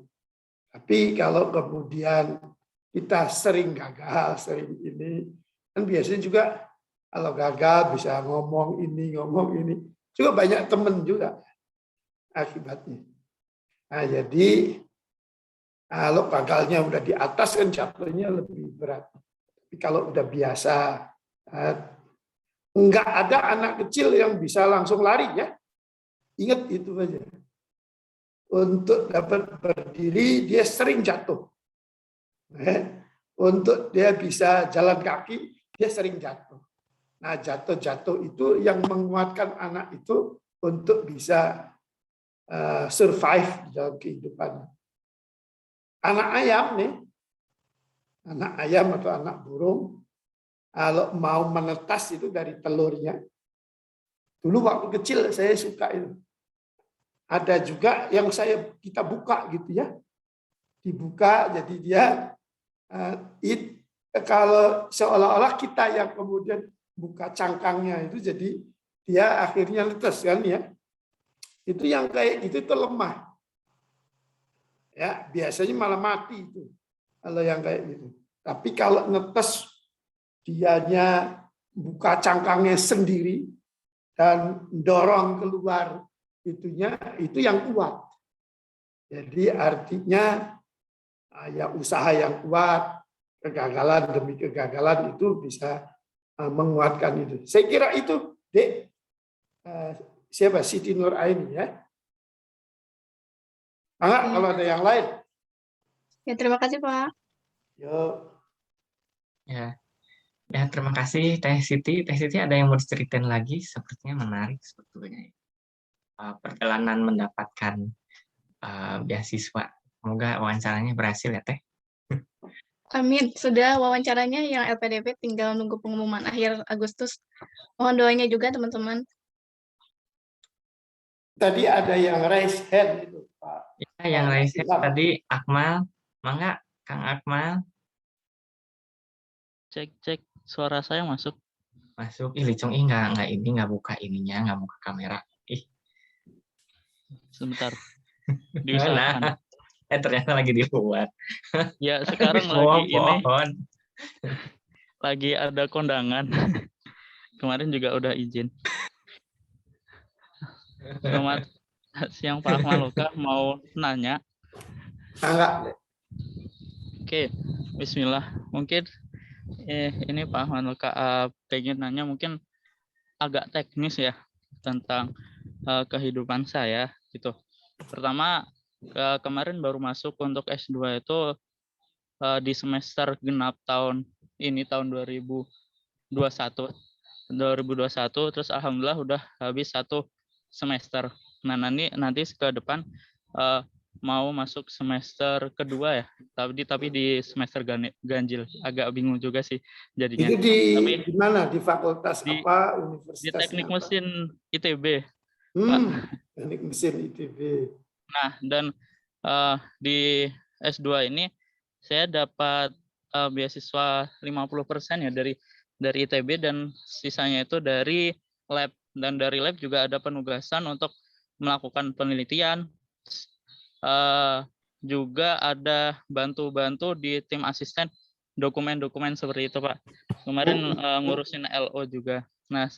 Speaker 2: Tapi kalau kemudian kita sering gagal, sering ini, kan biasanya juga kalau gagal bisa ngomong ini, juga banyak teman juga akibatnya. Nah, jadi kalau gagalnya udah di atas kan jatuhnya lebih berat. Tapi kalau udah biasa, nggak ada anak kecil yang bisa langsung lari ya. Ingat itu aja. Untuk dapat berdiri dia sering jatuh. Untuk dia bisa jalan kaki dia sering jatuh. Nah, jatuh itu yang menguatkan anak itu untuk bisa survive dalam kehidupan. Anak ayam atau anak burung, kalau mau menetas itu dari telurnya. Dulu waktu kecil saya suka itu. Ada juga yang kita buka gitu ya. Dibuka jadi dia kalau seolah-olah kita yang kemudian buka cangkangnya itu, jadi dia akhirnya netes kan ya. Itu yang kayak gitu itu lemah. Ya, biasanya malah mati itu kalau yang kayak gitu. Tapi kalau netes dianya buka cangkangnya sendiri, dan dorong keluar itunya, itu yang kuat. Jadi artinya ya usaha yang kuat, kegagalan demi kegagalan itu bisa menguatkan itu. Saya kira itu, Dek. Siapa? Siti Nur Aini ya. Kalau ada yang lain.
Speaker 3: Ya, terima kasih, Pak.
Speaker 2: Yuk.
Speaker 1: Ya, ya terima kasih Teh Siti. Teh Siti ada yang mau diceritain lagi? Sepertinya menarik sebetulnya. Perjalanan mendapatkan beasiswa. Semoga wawancaranya berhasil ya Teh.
Speaker 3: Amin. Sudah wawancaranya yang LPDP, tinggal nunggu pengumuman akhir Agustus. Mohon doanya juga, teman-teman.
Speaker 2: Tadi ada yang raise hand itu, Pak.
Speaker 1: Ya, yang raise hand tadi Akmal. Mangga, Kang Akmal.
Speaker 4: Cek, suara saya masuk.
Speaker 1: Masuk. Ih, Licong, nggak buka ininya, nggak buka kamera. Ih.
Speaker 4: Sebentar. Diusahakan.
Speaker 1: Nah, ternyata lagi dibuat.
Speaker 4: Ya, sekarang lagi ada kondangan. Kemarin juga udah izin. Selamat siang Pak Akmal Luka, mau nanya.
Speaker 2: Enggak.
Speaker 4: Oke, bismillah. Mungkin ini Pak Akmal Luka pengen nanya mungkin agak teknis ya tentang kehidupan saya gitu. Pertama, kemarin baru masuk untuk S2 itu di semester genap tahun ini, tahun 2021, terus alhamdulillah udah habis 1 semester. Nah, nanti ke depan mau masuk semester kedua ya, tapi di semester ganjil. Agak bingung juga sih jadinya.
Speaker 2: Itu di mana? Di fakultas apa? Universitas?
Speaker 4: Di Teknik Mesin ITB.
Speaker 2: Teknik Mesin ITB.
Speaker 4: Nah, dan di S2 ini saya dapat beasiswa 50% ya dari ITB, dan sisanya itu dari lab. Dan dari lab juga ada penugasan untuk melakukan penelitian. Juga ada bantu di tim asisten dokumen-dokumen seperti itu, Pak. Kemarin ngurusin LO juga. Nah,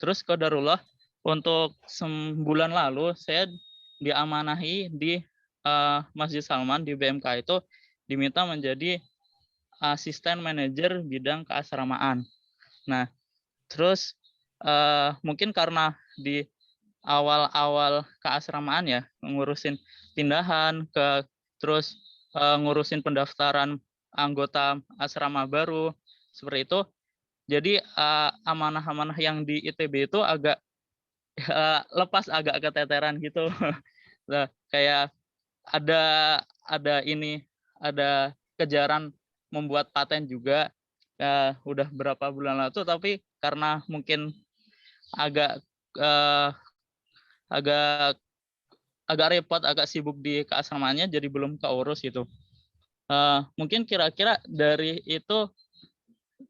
Speaker 4: terus qadarullah untuk sebulan lalu saya diamanahi di Masjid Salman di BMK itu, diminta menjadi asisten manajer bidang keasramaan. Nah, terus mungkin karena di awal-awal keasramaan ya, ngurusin pindahan terus ngurusin pendaftaran anggota asrama baru seperti itu. Jadi amanah-amanah yang di ITB itu agak lepas, agak keteteran gitu. Nah, kayak ada kejaran membuat paten juga. Udah berapa bulan lalu, tapi karena mungkin agak repot, agak sibuk di keasramaannya, jadi belum keurus gitu. Mungkin kira-kira dari itu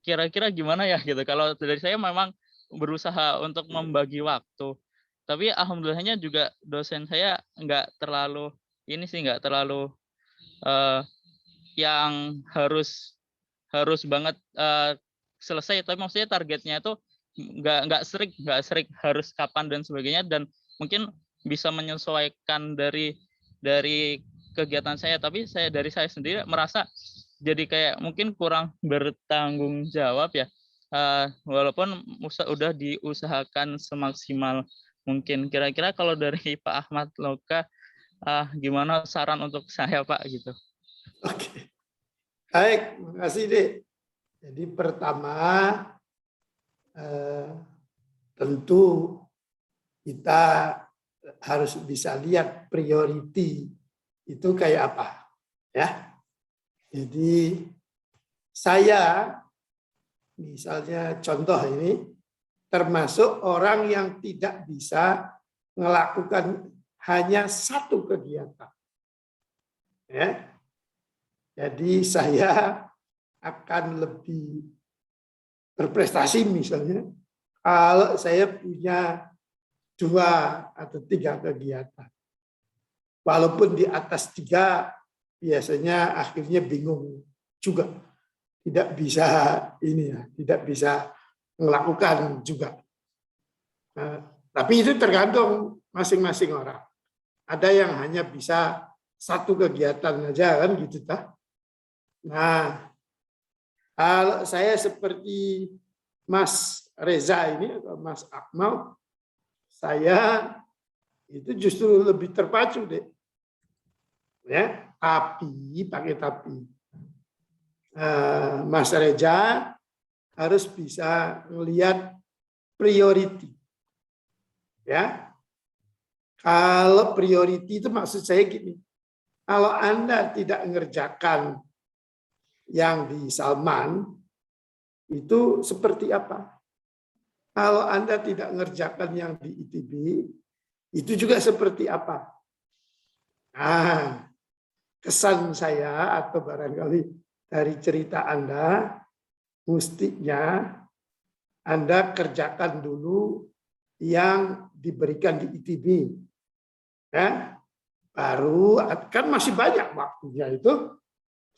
Speaker 4: kira-kira gimana ya gitu. Kalau dari saya memang berusaha untuk membagi waktu, tapi alhamdulillahnya juga dosen saya nggak terlalu yang harus banget selesai, tapi maksudnya targetnya itu nggak strict harus kapan dan sebagainya, dan mungkin bisa menyesuaikan dari kegiatan saya. Tapi dari saya sendiri merasa jadi kayak mungkin kurang bertanggung jawab ya, walaupun udah diusahakan semaksimal mungkin. Kira-kira kalau dari Pak Ahmad Luka gimana saran untuk saya, Pak, gitu?
Speaker 2: Oke. Baik, makasih Dek. Jadi pertama tentu kita harus bisa lihat priority itu kayak apa, ya. Jadi saya misalnya contoh ini termasuk orang yang tidak bisa melakukan hanya satu kegiatan, ya. Jadi saya akan lebih berprestasi misalnya kalau saya punya 2 atau 3 kegiatan. Walaupun di atas 3 biasanya akhirnya bingung juga. Tidak bisa tidak bisa melakukan juga. Tapi itu tergantung masing-masing orang. Ada yang hanya bisa satu kegiatan aja kan gitu tah. Nah, kalau saya seperti Mas Reza ini atau Mas Akmal, saya itu justru lebih terpacu deh. Ya, tapi pakai tapi. Mas Reza harus bisa melihat priority. Ya, kalau priority itu maksud saya gini, kalau Anda tidak mengerjakan yang di Salman, itu seperti apa? Kalau Anda tidak mengerjakan yang di ITB, itu juga seperti apa? Nah, kesan saya atau barangkali dari cerita Anda, mestinya Anda kerjakan dulu yang diberikan di ITB. Ya, baru kan masih banyak waktunya itu.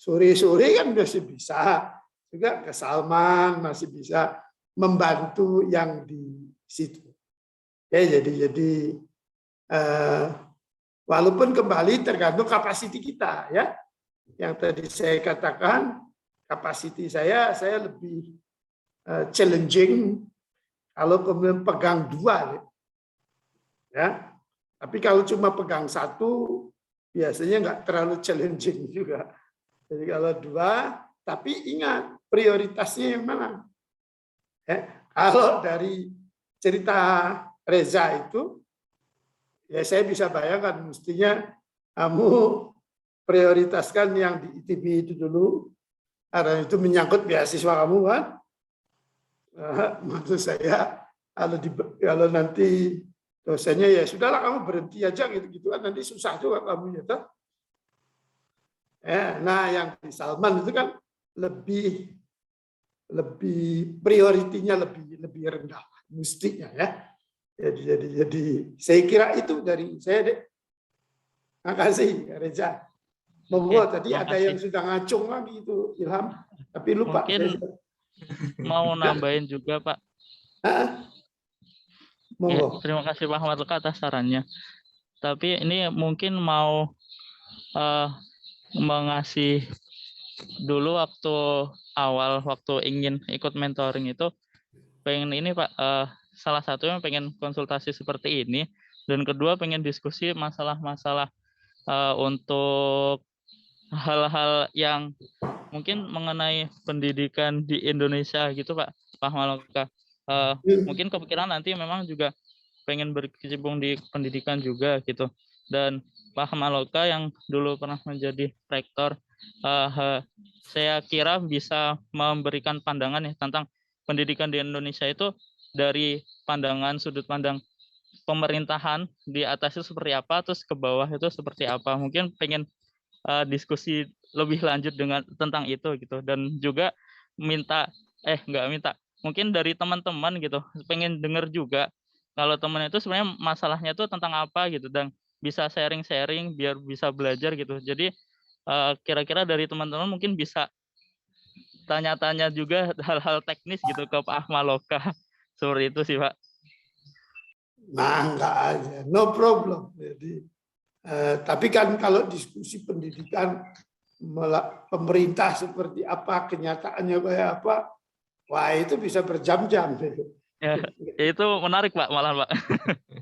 Speaker 2: Sore-sore kan masih bisa juga ke Salman, masih bisa membantu yang di situ. Ya, jadi walaupun kembali tergantung kapasiti kita ya. Yang tadi saya katakan kapasiti saya lebih challenging kalau kemudian pegang dua ya. Tapi kalau cuma pegang satu biasanya nggak terlalu challenging juga. Jadi kalau dua, tapi ingat prioritasnya yang mana? Ya, kalau dari cerita Reza itu, ya saya bisa bayangkan mestinya kamu prioritaskan yang di ITB itu dulu, karena itu menyangkut beasiswa kamu kan. Maksud saya kalau nanti dosennya ya sudahlah kamu berhenti aja gitu kan nanti susah juga kamu ya. Nah yang di Salman itu kan lebih prioritinya lebih rendah mestinya ya. Jadi saya kira itu dari saya deh. Makasih Reza. Monggo tadi ada yang sudah ngacung lagi itu Ilham, tapi lupa.
Speaker 4: Mungkin mau nambahin juga Pak. Ya, terima kasih Pak Ahmad Luka atas sarannya. Tapi ini mungkin mau mengasih dulu waktu awal waktu ingin ikut mentoring itu pengen ini Pak, salah satunya pengen konsultasi seperti ini, dan kedua pengen diskusi masalah-masalah untuk hal-hal yang mungkin mengenai pendidikan di Indonesia gitu Pak Maloka. Mungkin kepikiran nanti memang juga pengen berkecimpung di pendidikan juga gitu. Dan Pak Maloka yang dulu pernah menjadi rektor, saya kira bisa memberikan pandangan ya tentang pendidikan di Indonesia itu dari pandangan sudut pandang pemerintahan di atas itu seperti apa, terus ke bawah itu seperti apa. Mungkin pengen diskusi lebih lanjut dengan tentang itu gitu, dan juga mungkin dari teman-teman gitu pengen dengar juga kalau teman itu sebenarnya masalahnya itu tentang apa gitu, dan bisa sharing-sharing biar bisa belajar gitu. Jadi kira-kira dari teman-teman mungkin bisa tanya-tanya juga hal-hal teknis gitu ke Pak Maloka. Seperti itu sih Pak.
Speaker 2: Nah, enggak aja, no problem. Jadi tapi kan kalau diskusi pendidikan pemerintah seperti apa, kenyataannya kayak apa, wah itu bisa berjam-jam.
Speaker 4: Ya, itu menarik Pak, malah Pak.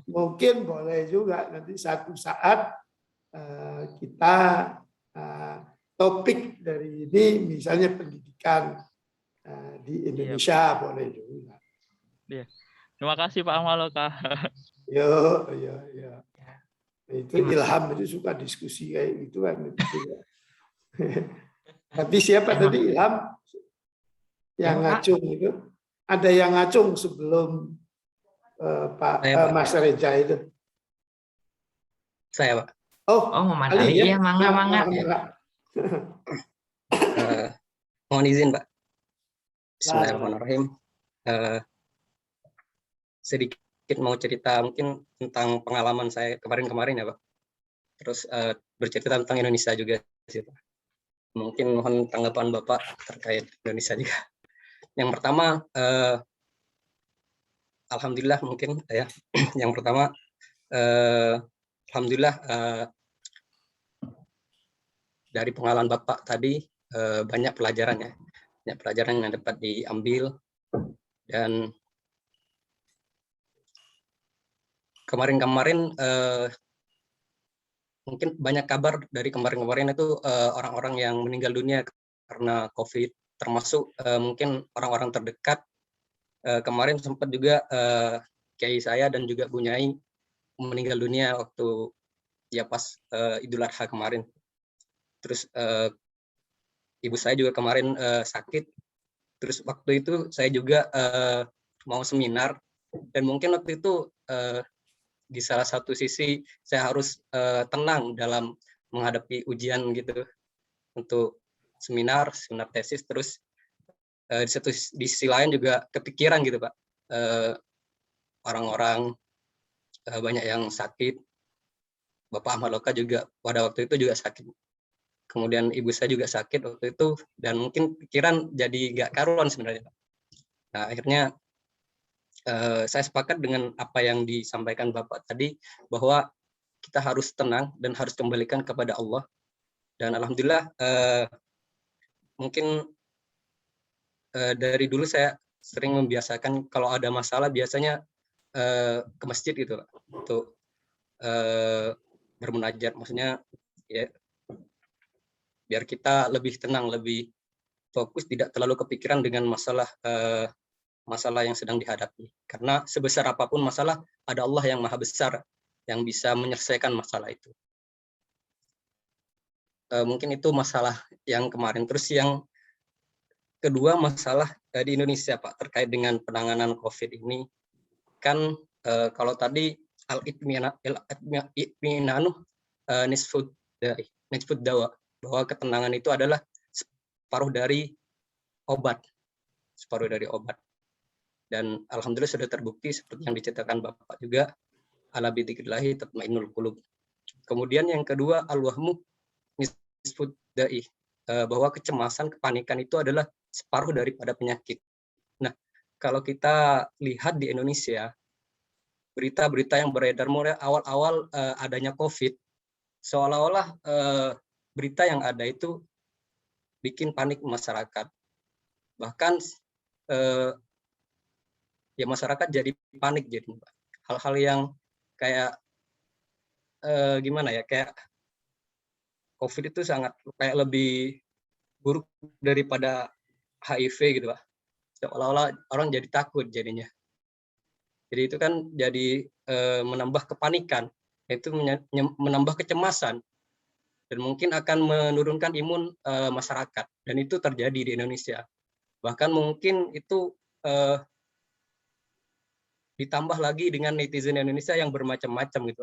Speaker 2: Mungkin boleh juga nanti satu saat kita topik dari ini misalnya pendidikan di Indonesia boleh juga.
Speaker 4: Ya. Terima kasih Pak Maloka.
Speaker 2: Yo. Itu Ilham itu suka diskusi kayak gitu kan. Tapi siapa tadi Ilham yang ngacung itu? Ada yang ngacung sebelum Pak Mas Reza itu?
Speaker 5: Saya Pak.
Speaker 2: Oh
Speaker 1: Muhammad Ali ya, mangga.
Speaker 5: Mohon izin Pak. Bismillahirrahmanirrahim. Sedikit mau cerita mungkin tentang pengalaman saya kemarin ya Pak. Terus bercerita tentang Indonesia juga sih Pak. Mungkin mohon tanggapan Bapak terkait Indonesia juga. Yang pertama, alhamdulillah mungkin ya. Yang pertama, alhamdulillah dari pengalaman Bapak tadi banyak pelajaran ya, banyak pelajaran yang dapat diambil. Dan kemarin-kemarin mungkin banyak kabar dari kemarin-kemarin itu orang-orang yang meninggal dunia karena COVID, termasuk mungkin orang-orang terdekat. Kemarin sempat juga kiai saya dan juga Bu Nyai meninggal dunia waktu ya pas Idul Adha kemarin. Terus ibu saya juga kemarin sakit. Terus waktu itu saya juga mau seminar, dan mungkin waktu itu di salah satu sisi saya harus tenang dalam menghadapi ujian gitu untuk seminar tesis. Terus di sisi lain juga kepikiran gitu Pak, orang-orang banyak yang sakit. Bapak Ahmad Loka juga pada waktu itu juga sakit. Kemudian ibu saya juga sakit waktu itu, dan mungkin pikiran jadi gak karuan sebenarnya. Nah, akhirnya saya sepakat dengan apa yang disampaikan Bapak tadi, bahwa kita harus tenang dan harus kembalikan kepada Allah. Dan alhamdulillah mungkin dari dulu saya sering membiasakan kalau ada masalah biasanya ke masjid gitu Pak, untuk bermunajat, maksudnya ya biar kita lebih tenang, lebih fokus, tidak terlalu kepikiran dengan masalah yang sedang dihadapi. Karena sebesar apapun masalah, ada Allah yang maha besar yang bisa menyelesaikan masalah itu. Mungkin itu masalah yang kemarin. Terus yang kedua, masalah di Indonesia Pak, terkait dengan penanganan COVID ini. Kan kalau tadi al-itminanu nisfud dawa, bahwa ketenangan itu adalah separuh dari obat. Dan alhamdulillah sudah terbukti seperti yang diceritakan Bapak juga, ala bidzikrillahi tatmainnul qulub. Kemudian yang kedua, al-wahmu nisfud da'i, bahwa kecemasan, kepanikan itu adalah separuh daripada penyakit. Nah, kalau kita lihat di Indonesia, berita-berita yang beredar mulai awal-awal adanya COVID, seolah-olah berita yang ada itu bikin panik masyarakat. Bahkan ya masyarakat jadi panik, jadi hal-hal yang kayak gimana ya, kayak COVID itu sangat kayak lebih buruk daripada HIV gitu Pak. Seolah-olah orang jadi takut jadinya. Jadi itu kan jadi menambah kepanikan, itu menambah kecemasan, dan mungkin akan menurunkan imun masyarakat. Dan itu terjadi di Indonesia. Bahkan mungkin itu ditambah lagi dengan netizen Indonesia yang bermacam-macam gitu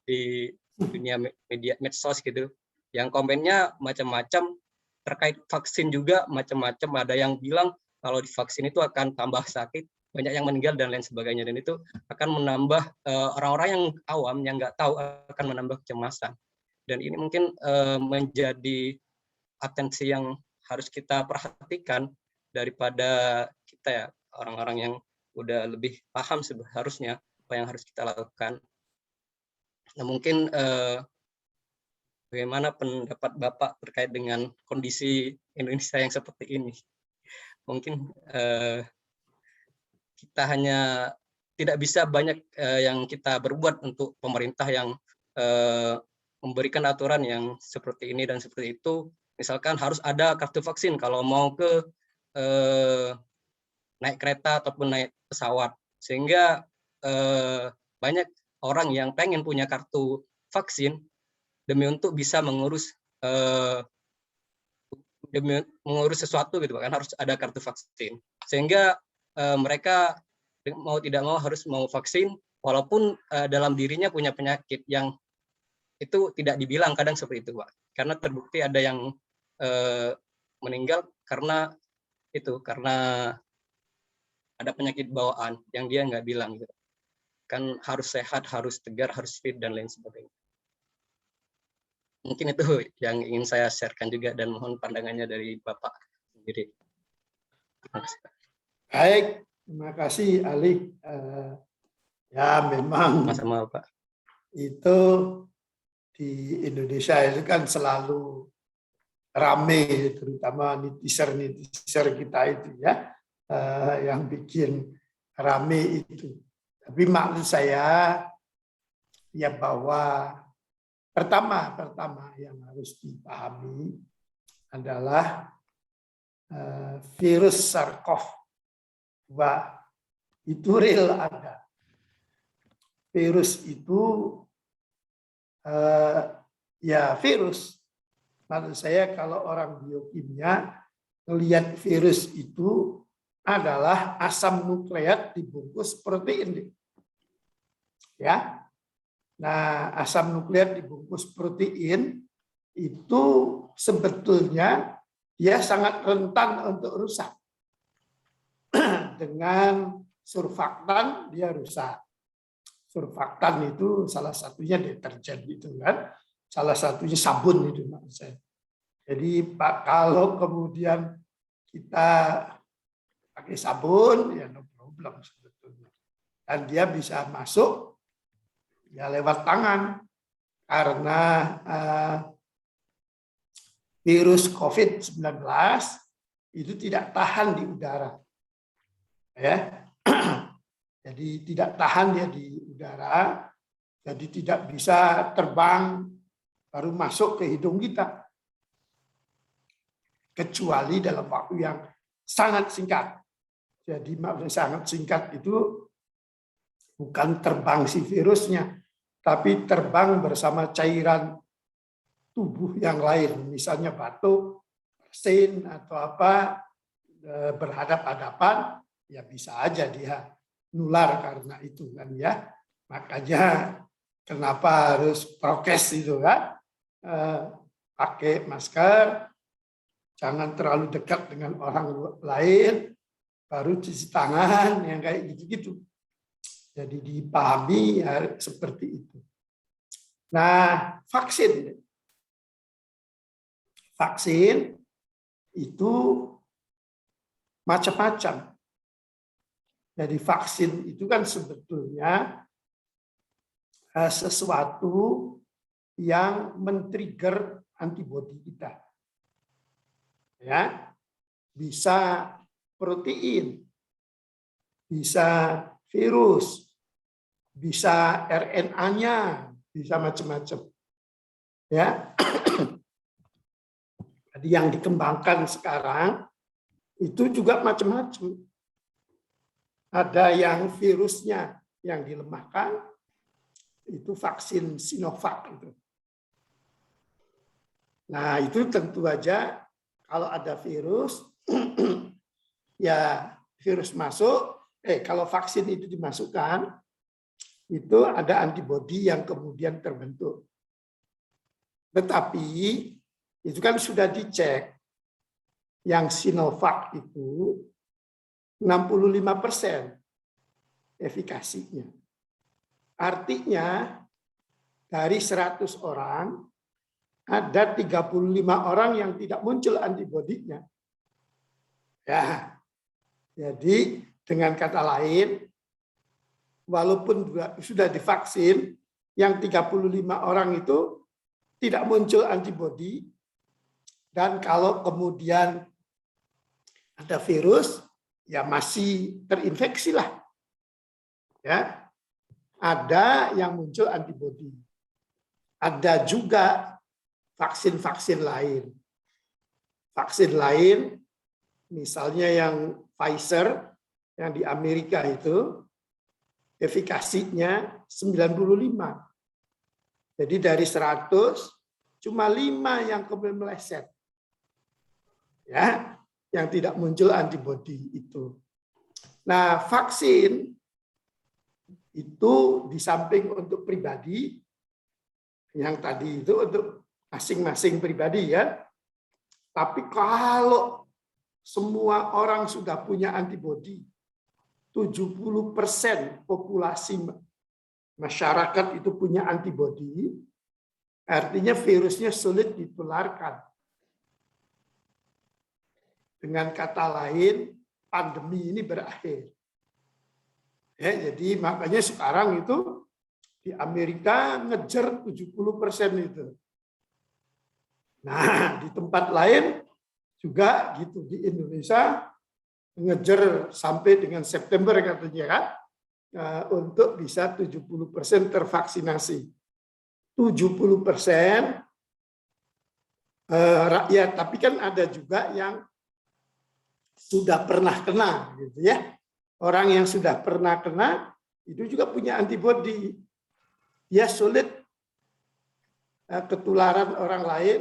Speaker 5: di dunia media medsos gitu, yang komennya macam-macam, terkait vaksin juga macam-macam. Ada yang bilang kalau divaksin itu akan tambah sakit, banyak yang meninggal dan lain sebagainya, dan itu akan menambah orang-orang yang awam yang nggak tahu, akan menambah kecemasan. Dan ini mungkin menjadi atensi yang harus kita perhatikan daripada kita ya, orang-orang yang udah lebih paham seharusnya apa yang harus kita lakukan. Nah, mungkin bagaimana pendapat Bapak terkait dengan kondisi Indonesia yang seperti ini? Mungkin kita hanya tidak bisa banyak yang kita berbuat untuk pemerintah yang memberikan aturan yang seperti ini dan seperti itu. Misalkan harus ada kartu vaksin kalau mau ke naik kereta ataupun naik pesawat, sehingga banyak orang yang pengen punya kartu vaksin demi untuk bisa mengurus sesuatu gitu kan, harus ada kartu vaksin, sehingga mereka mau tidak mau harus mau vaksin walaupun dalam dirinya punya penyakit yang itu tidak dibilang, kadang seperti itu Pak, karena terbukti ada yang meninggal karena ada penyakit bawaan yang dia nggak bilang gitu kan, harus sehat, harus tegar, harus fit dan lain sebagainya. Mungkin itu yang ingin saya sharekan juga, dan mohon pandangannya dari Bapak sendiri.
Speaker 2: Baik, Terima kasih Ali. Ya memang
Speaker 5: Sama-sama Pak.
Speaker 2: itu di Indonesia itu kan selalu rame, terutama netizen kita itu ya, yang bikin rame itu. Tapi maksud saya ya bahwa pertama yang harus dipahami adalah virus SARS-CoV-2 itu real ada. Virus itu ya virus. Maksud saya kalau orang biokimia melihat virus itu adalah asam nukleat dibungkus protein. Ya. Nah, asam nukleat dibungkus protein itu sebetulnya dia sangat rentan untuk rusak. Dengan surfaktan dia rusak. Surfaktan itu salah satunya deterjen itu kan. Salah satunya sabun itu maksud saya. Jadi Pak, kalau kemudian kita pakai sabun ya no problem sebetulnya. Dan dia bisa masuk ya lewat tangan karena virus COVID-19 itu tidak tahan di udara. Ya. Jadi tidak tahan dia di udara, jadi tidak bisa terbang baru masuk ke hidung kita. Kecuali dalam waktu yang sangat singkat. Jadi maksudnya sangat singkat itu bukan terbang si virusnya, tapi terbang bersama cairan tubuh yang lain, misalnya batuk, bersin atau apa, berhadap-hadapan, ya bisa aja dia nular karena itu kan ya. Makanya kenapa harus prokes itu kan, pakai masker, jangan terlalu dekat dengan orang lain, baru cuci tangan, yang kayak gitu-gitu. Jadi dipahami ya, seperti itu. Nah, vaksin itu macam-macam. Jadi vaksin itu kan sebetulnya sesuatu yang men-trigger antibodi kita. Ya, bisa protein, bisa virus, bisa RNA-nya, bisa macam-macam. Ya. Jadi yang dikembangkan sekarang itu juga macam-macam. Ada yang virusnya yang dilemahkan, itu vaksin Sinovac itu. Nah, itu tentu aja kalau ada virus, ya virus masuk, kalau vaksin itu dimasukkan, itu ada antibodi yang kemudian terbentuk. Tetapi itu kan sudah dicek, yang Sinovac itu 65% efikasinya. Artinya dari 100 orang, ada 35 orang yang tidak muncul antibodinya. Ya, jadi dengan kata lain, walaupun sudah divaksin, yang 35 orang itu tidak muncul antibodi, dan kalau kemudian ada virus, ya masih terinfeksi lah. Ya, ada yang muncul antibodi. Ada juga vaksin-vaksin lain. Vaksin lain, misalnya yang Pfizer, yang di Amerika itu, efikasinya 95. Jadi dari 100, cuma 5 yang kemudian meleset. Ya, yang tidak muncul antibodi itu. Nah, vaksin itu di samping untuk pribadi, yang tadi itu untuk masing-masing pribadi ya. Tapi kalau semua orang sudah punya antibodi, 70% populasi masyarakat itu punya antibodi, artinya virusnya sulit ditularkan. Dengan kata lain, pandemi ini berakhir. Ya, jadi makanya sekarang itu di Amerika ngejar 70% itu. Nah, di tempat lain juga gitu, di Indonesia ngejar sampai dengan September katanya kan, untuk bisa 70% tervaksinasi. 70% rakyat, tapi kan ada juga yang sudah pernah kena, gitu ya. Orang yang sudah pernah kena itu juga punya antibodi. Dia sulit ketularan orang lain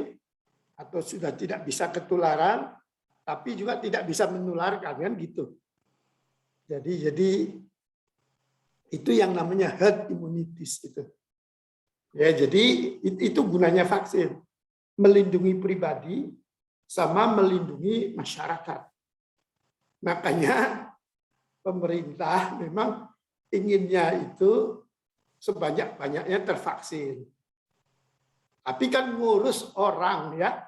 Speaker 2: atau sudah tidak bisa ketularan, tapi juga tidak bisa menularkan kan gitu. Jadi itu yang namanya herd immunity itu. Ya, jadi itu gunanya vaksin, melindungi pribadi sama melindungi masyarakat. Makanya pemerintah memang inginnya itu sebanyak-banyaknya tervaksin. Tapi kan ngurus orang ya,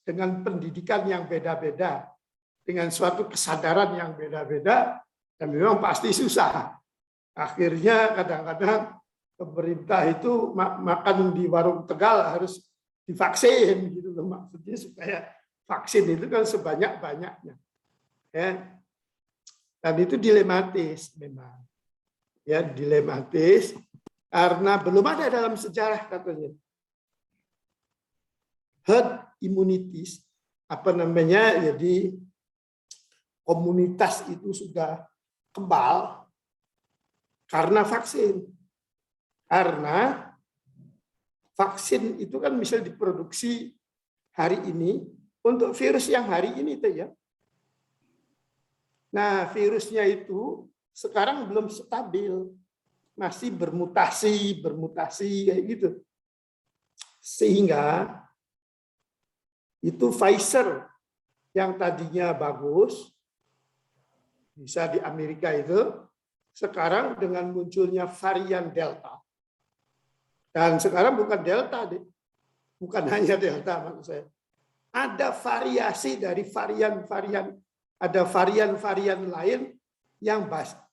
Speaker 2: dengan pendidikan yang beda-beda, dengan suatu kesadaran yang beda-beda, dan memang pasti susah. Akhirnya kadang-kadang pemerintah itu makan di warung Tegal harus divaksin gitu loh, maksudnya supaya vaksin itu kan sebanyak-banyaknya. Ya. Dan itu dilematis memang. Ya, dilematis karena belum ada dalam sejarah katanya. Herd immunity, jadi komunitas itu sudah kebal karena vaksin. Karena vaksin itu kan bisa diproduksi hari ini untuk virus yang hari ini tuh ya. Nah, virusnya itu sekarang belum stabil, masih bermutasi kayak gitu. Sehingga itu Pfizer yang tadinya bagus, bisa di Amerika itu, sekarang dengan munculnya varian Delta. Dan sekarang bukan Delta, bukan hanya Delta maksud saya. Ada variasi dari varian-varian, ada varian-varian lain yang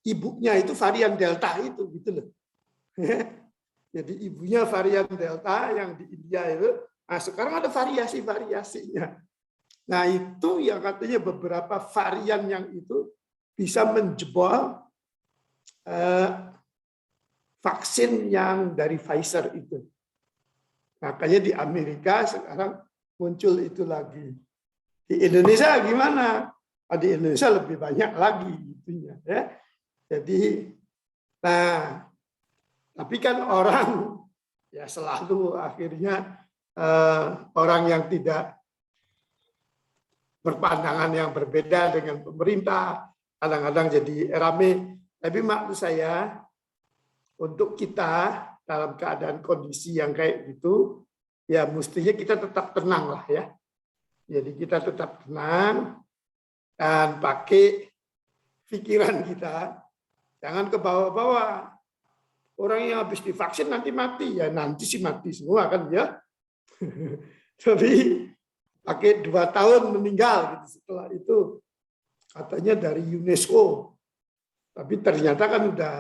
Speaker 2: ibunya itu varian Delta itu, gitu loh. Jadi ibunya varian Delta yang di India itu, nah sekarang ada variasi-variasinya. Nah itu yang katanya beberapa varian yang itu bisa menjebol vaksin yang dari Pfizer itu. Makanya di Amerika sekarang muncul itu lagi. Di Indonesia gimana? Di Indonesia lebih banyak lagi itunya ya. Jadi tapi kan orang ya selalu akhirnya orang yang tidak berpandangan yang berbeda dengan pemerintah kadang-kadang jadi rame. Tapi maksud saya untuk kita dalam keadaan kondisi yang kayak gitu ya mestinya kita tetap tenang lah ya. Jadi kita tetap tenang dan pakai pikiran kita, jangan ke bawah-bawah. Orang yang habis divaksin nanti mati, ya nanti sih mati semua kan ya. Tapi pakai 2 tahun meninggal gitu setelah itu katanya dari UNESCO. Tapi ternyata kan udah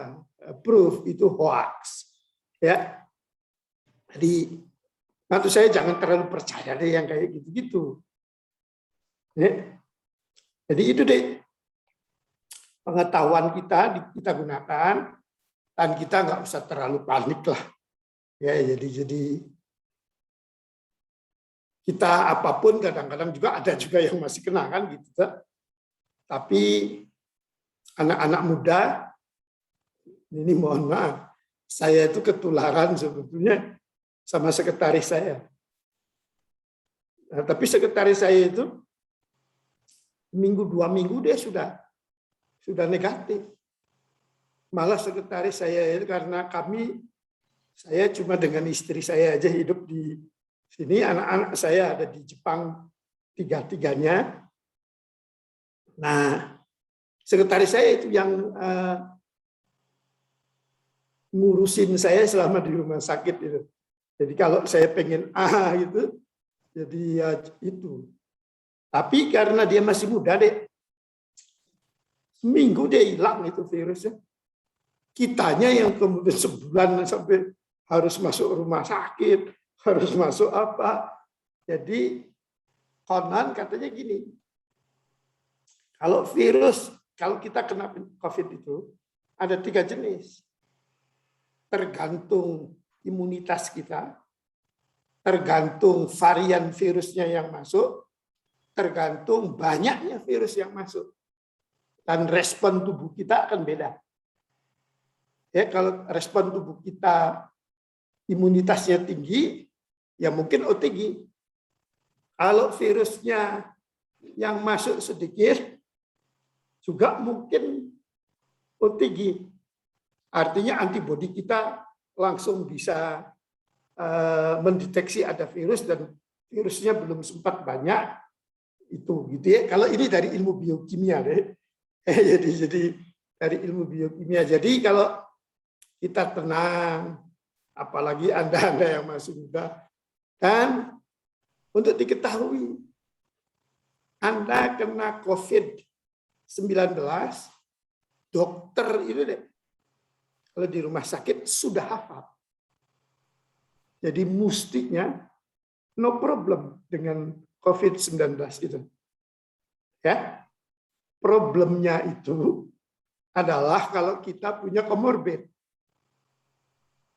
Speaker 2: proof itu hoax. Ya. Jadi maksud saya jangan terlalu percaya deh yang kayak gitu-gitu. Ya. Jadi itu deh pengetahuan kita gunakan dan kita nggak usah terlalu panik lah. Ya, jadi kita apapun kadang-kadang juga ada juga yang masih kena kan gitu. Tapi anak-anak muda ini mohon maaf, saya itu ketularan sebetulnya sama sekretaris saya. Nah, tapi sekretaris saya itu 1-2 minggu dia sudah negatif. Malah sekretaris saya itu karena saya cuma dengan istri saya aja hidup di sini, anak-anak saya ada di Jepang 3-3-nya. Nah, sekretaris saya itu yang ngurusin saya selama di rumah sakit itu. Jadi kalau saya pengen gitu, jadi ya itu. Tapi karena dia masih muda deh, seminggu dia hilang itu virusnya. kitanya yang kemudian sebulan sampai harus masuk rumah sakit, harus masuk apa. Jadi konon katanya gini, kalau kita kena COVID itu ada 3 jenis. Tergantung imunitas kita, tergantung varian virusnya yang masuk, tergantung banyaknya virus yang masuk. Dan respon tubuh kita akan beda. Ya, kalau respon tubuh kita imunitasnya tinggi, ya mungkin OTG. Kalau virusnya yang masuk sedikit, juga mungkin OTG. Artinya antibodi kita langsung bisa mendeteksi ada virus dan virusnya belum sempat banyak itu gitu ya. Kalau ini dari ilmu biokimia deh. Jadi dari ilmu biokimia. Jadi kalau kita tenang, apalagi Anda yang masih muda, dan untuk diketahui Anda kena COVID-19, dokter itu deh, kalau di rumah sakit sudah hafal. Jadi mestinya no problem dengan COVID-19 itu. Ya. Problemnya itu adalah kalau kita punya komorbid.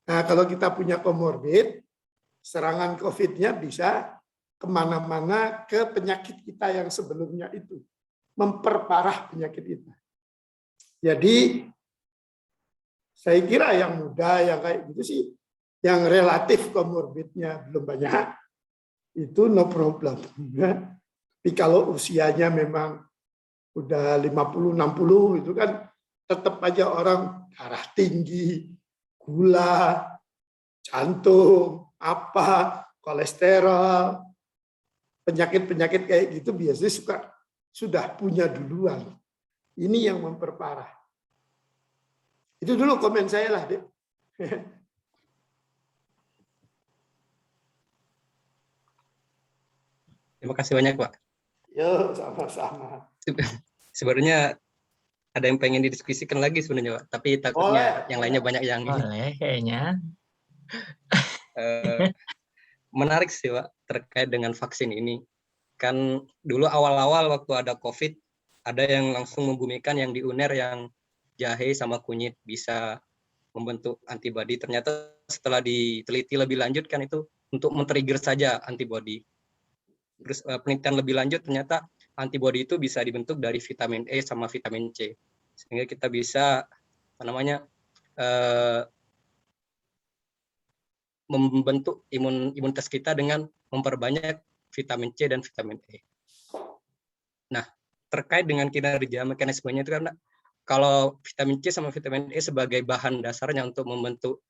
Speaker 2: Nah, kalau kita punya komorbid, serangan COVID-nya bisa kemana-mana ke penyakit kita yang sebelumnya itu. Memperparah penyakit kita. Jadi, saya kira yang muda, yang kayak gitu sih, yang relatif komorbidnya belum banyak, itu no problem. Tapi kalau usianya memang udah 50-60, itu kan tetap aja orang darah tinggi, gula, jantung, kolesterol, penyakit-penyakit kayak gitu biasanya sudah punya duluan. Ini yang memperparah. Itu dulu komen saya lah, Dek.
Speaker 5: Terima kasih banyak, Pak.
Speaker 2: Yo, sama-sama.
Speaker 5: Sebenarnya ada yang pengen didiskusikan lagi sebenarnya, Pak. Tapi takutnya yang lainnya banyak yang
Speaker 1: boleh kayaknya.
Speaker 5: Menarik sih, Pak, terkait dengan vaksin ini. Kan dulu awal-awal waktu ada COVID, ada yang langsung membumikan yang di UNER yang jahe sama kunyit bisa membentuk antibodi. Ternyata setelah diteliti lebih lanjut kan itu untuk men-trigger saja antibodi. Terus penelitian lebih lanjut ternyata antibodi itu bisa dibentuk dari vitamin E sama vitamin C. Sehingga kita bisa membentuk imunitas kita dengan memperbanyak vitamin C dan vitamin E. Nah, terkait dengan kinerja mekanismenya itu karena kalau vitamin C sama vitamin E sebagai bahan dasarnya untuk membentuk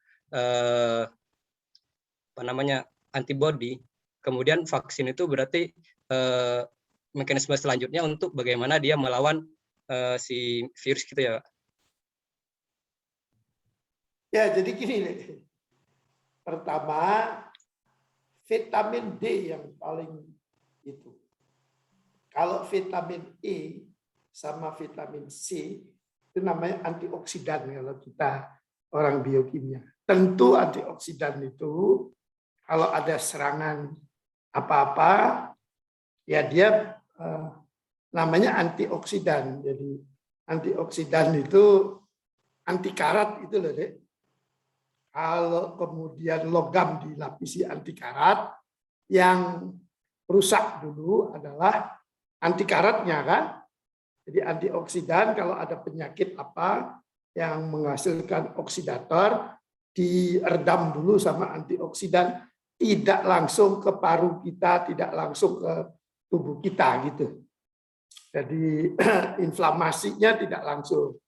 Speaker 5: antibodi, kemudian vaksin itu berarti mekanisme selanjutnya untuk bagaimana dia melawan si virus gitu ya.
Speaker 2: Ya, jadi gini nih. Pertama, vitamin D yang paling itu. Kalau vitamin E sama vitamin C itu namanya antioksidan kalau kita orang biokimia. Tentu antioksidan itu kalau ada serangan apa-apa ya dia namanya antioksidan. Jadi antioksidan itu anti karat itu loh, Dek. Kalau kemudian logam dilapisi anti karat, yang rusak dulu adalah anti karatnya kan. Jadi antioksidan kalau ada penyakit apa yang menghasilkan oksidator diredam dulu sama antioksidan, tidak langsung ke paru kita, tidak langsung ke tubuh kita gitu. Jadi inflamasinya tidak langsung.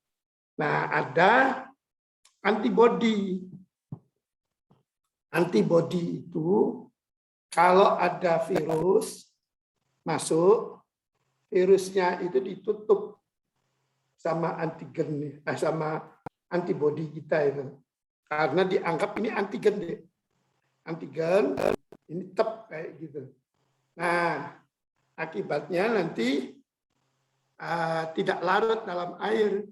Speaker 2: Nah, ada antibodi. Antibodi itu kalau ada virus masuk, virusnya itu ditutup sama antigen, sama antibodi kita itu. Karena dianggap ini antigen deh. Antigen ini tetap kayak gitu. Nah, akibatnya nanti tidak larut dalam air,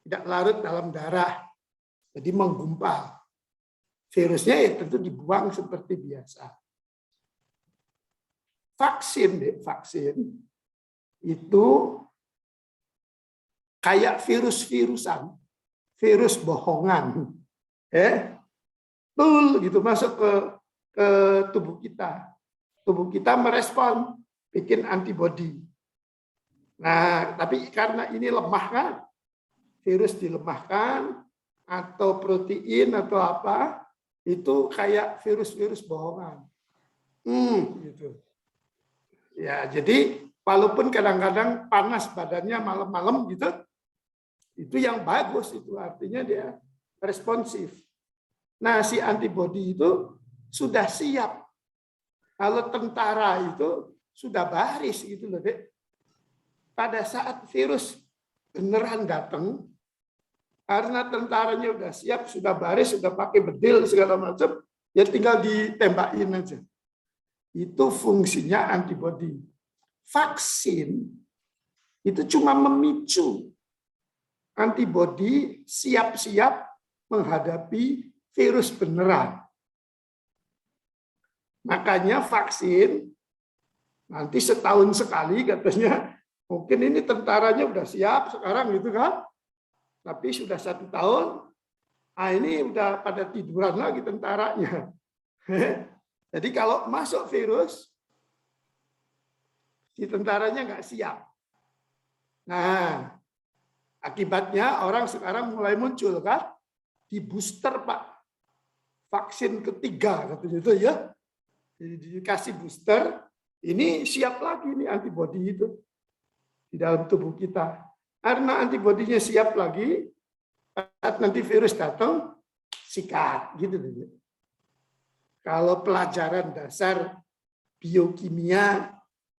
Speaker 2: tidak larut dalam darah. Jadi menggumpal. Virusnya ya tentu dibuang seperti biasa. Vaksin itu kayak virus-virusan, virus bohongan. Gitu masuk ke tubuh kita. Tubuh kita merespon, bikin antibodi. Nah, tapi karena ini lemah kan, virus dilemahkan, atau protein atau apa, itu kayak virus-virus bohongan. Gitu. Ya, jadi walaupun kadang-kadang panas badannya malam-malam gitu, itu yang bagus, itu artinya dia responsif. Nah, si antibodi itu sudah siap. Kalau tentara itu sudah baris gitu loh, Dek. Pada saat virus beneran datang, karena tentaranya udah siap, sudah baris, sudah pakai bedil segala macam, ya tinggal ditembakin aja. Itu fungsinya antibodi. Vaksin itu cuma memicu antibodi siap-siap menghadapi virus beneran. Makanya vaksin nanti setahun sekali katanya, mungkin ini tentaranya udah siap sekarang gitu kan. Tapi sudah 1 tahun, ini udah pada tiduran lagi tentaranya. Jadi kalau masuk virus, si tentaranya nggak siap. Nah, akibatnya orang sekarang mulai muncul kan, di booster Pak, vaksin ketiga katanya itu ya, jadi dikasih booster, ini siap lagi nih antibodi itu di dalam tubuh kita. Karena antibodinya siap lagi, saat nanti virus datang, sikat gitu. Kalau pelajaran dasar biokimia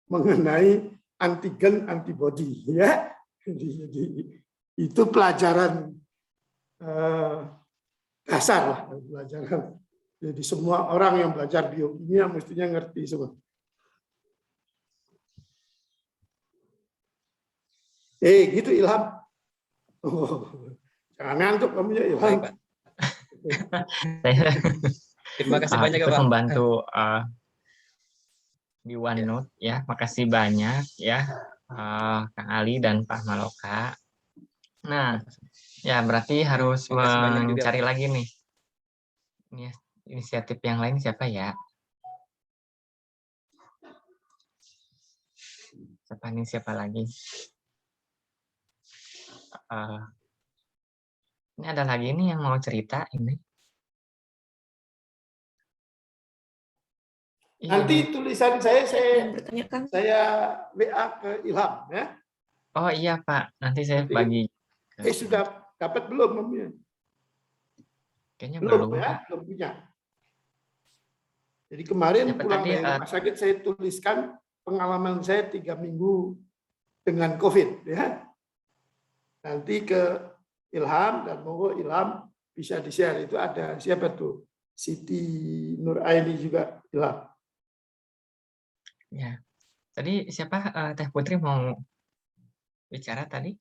Speaker 2: mengenai antigen antibodi, ya, jadi itu pelajaran dasar lah, pelajaran. Jadi semua orang yang belajar biokimia mestinya ngerti semua. Gitu Ilham. Jangan ngantuk kamu ya Ilham.
Speaker 5: Baik, Pak. Terima kasih banyak ya,
Speaker 1: Ikut
Speaker 5: Pak.
Speaker 1: membantu di OneNote ya. Makasih banyak ya Kang Ali dan Pak Maloka. Nah, ya berarti harus
Speaker 5: Terima kasih banyak juga,
Speaker 1: mencari
Speaker 5: Pak.
Speaker 1: lagi nih. Ini inisiatif yang lain siapa ya? Siapa lagi? Ini ada lagi nih yang mau cerita ini.
Speaker 2: Nanti tulisan saya WA ke Ilham ya.
Speaker 1: Oh iya Pak, nanti saya
Speaker 2: Nanti,
Speaker 1: bagi.
Speaker 2: sudah dapat belum Mamnya?
Speaker 1: Kayaknya
Speaker 2: Belum
Speaker 1: belum
Speaker 2: ya,
Speaker 1: Pak.
Speaker 2: belum punya. Jadi kemarin
Speaker 1: Siapa
Speaker 2: pulang
Speaker 1: tadi,
Speaker 2: dari rumah sakit saya tuliskan pengalaman saya 3 minggu dengan COVID ya. Nanti ke Ilham dan monggo Ilham bisa di-share, itu ada siapa tuh? Siti Nuraini juga Ilham.
Speaker 1: Ya. Tadi siapa Teh Putri mau bicara tadi?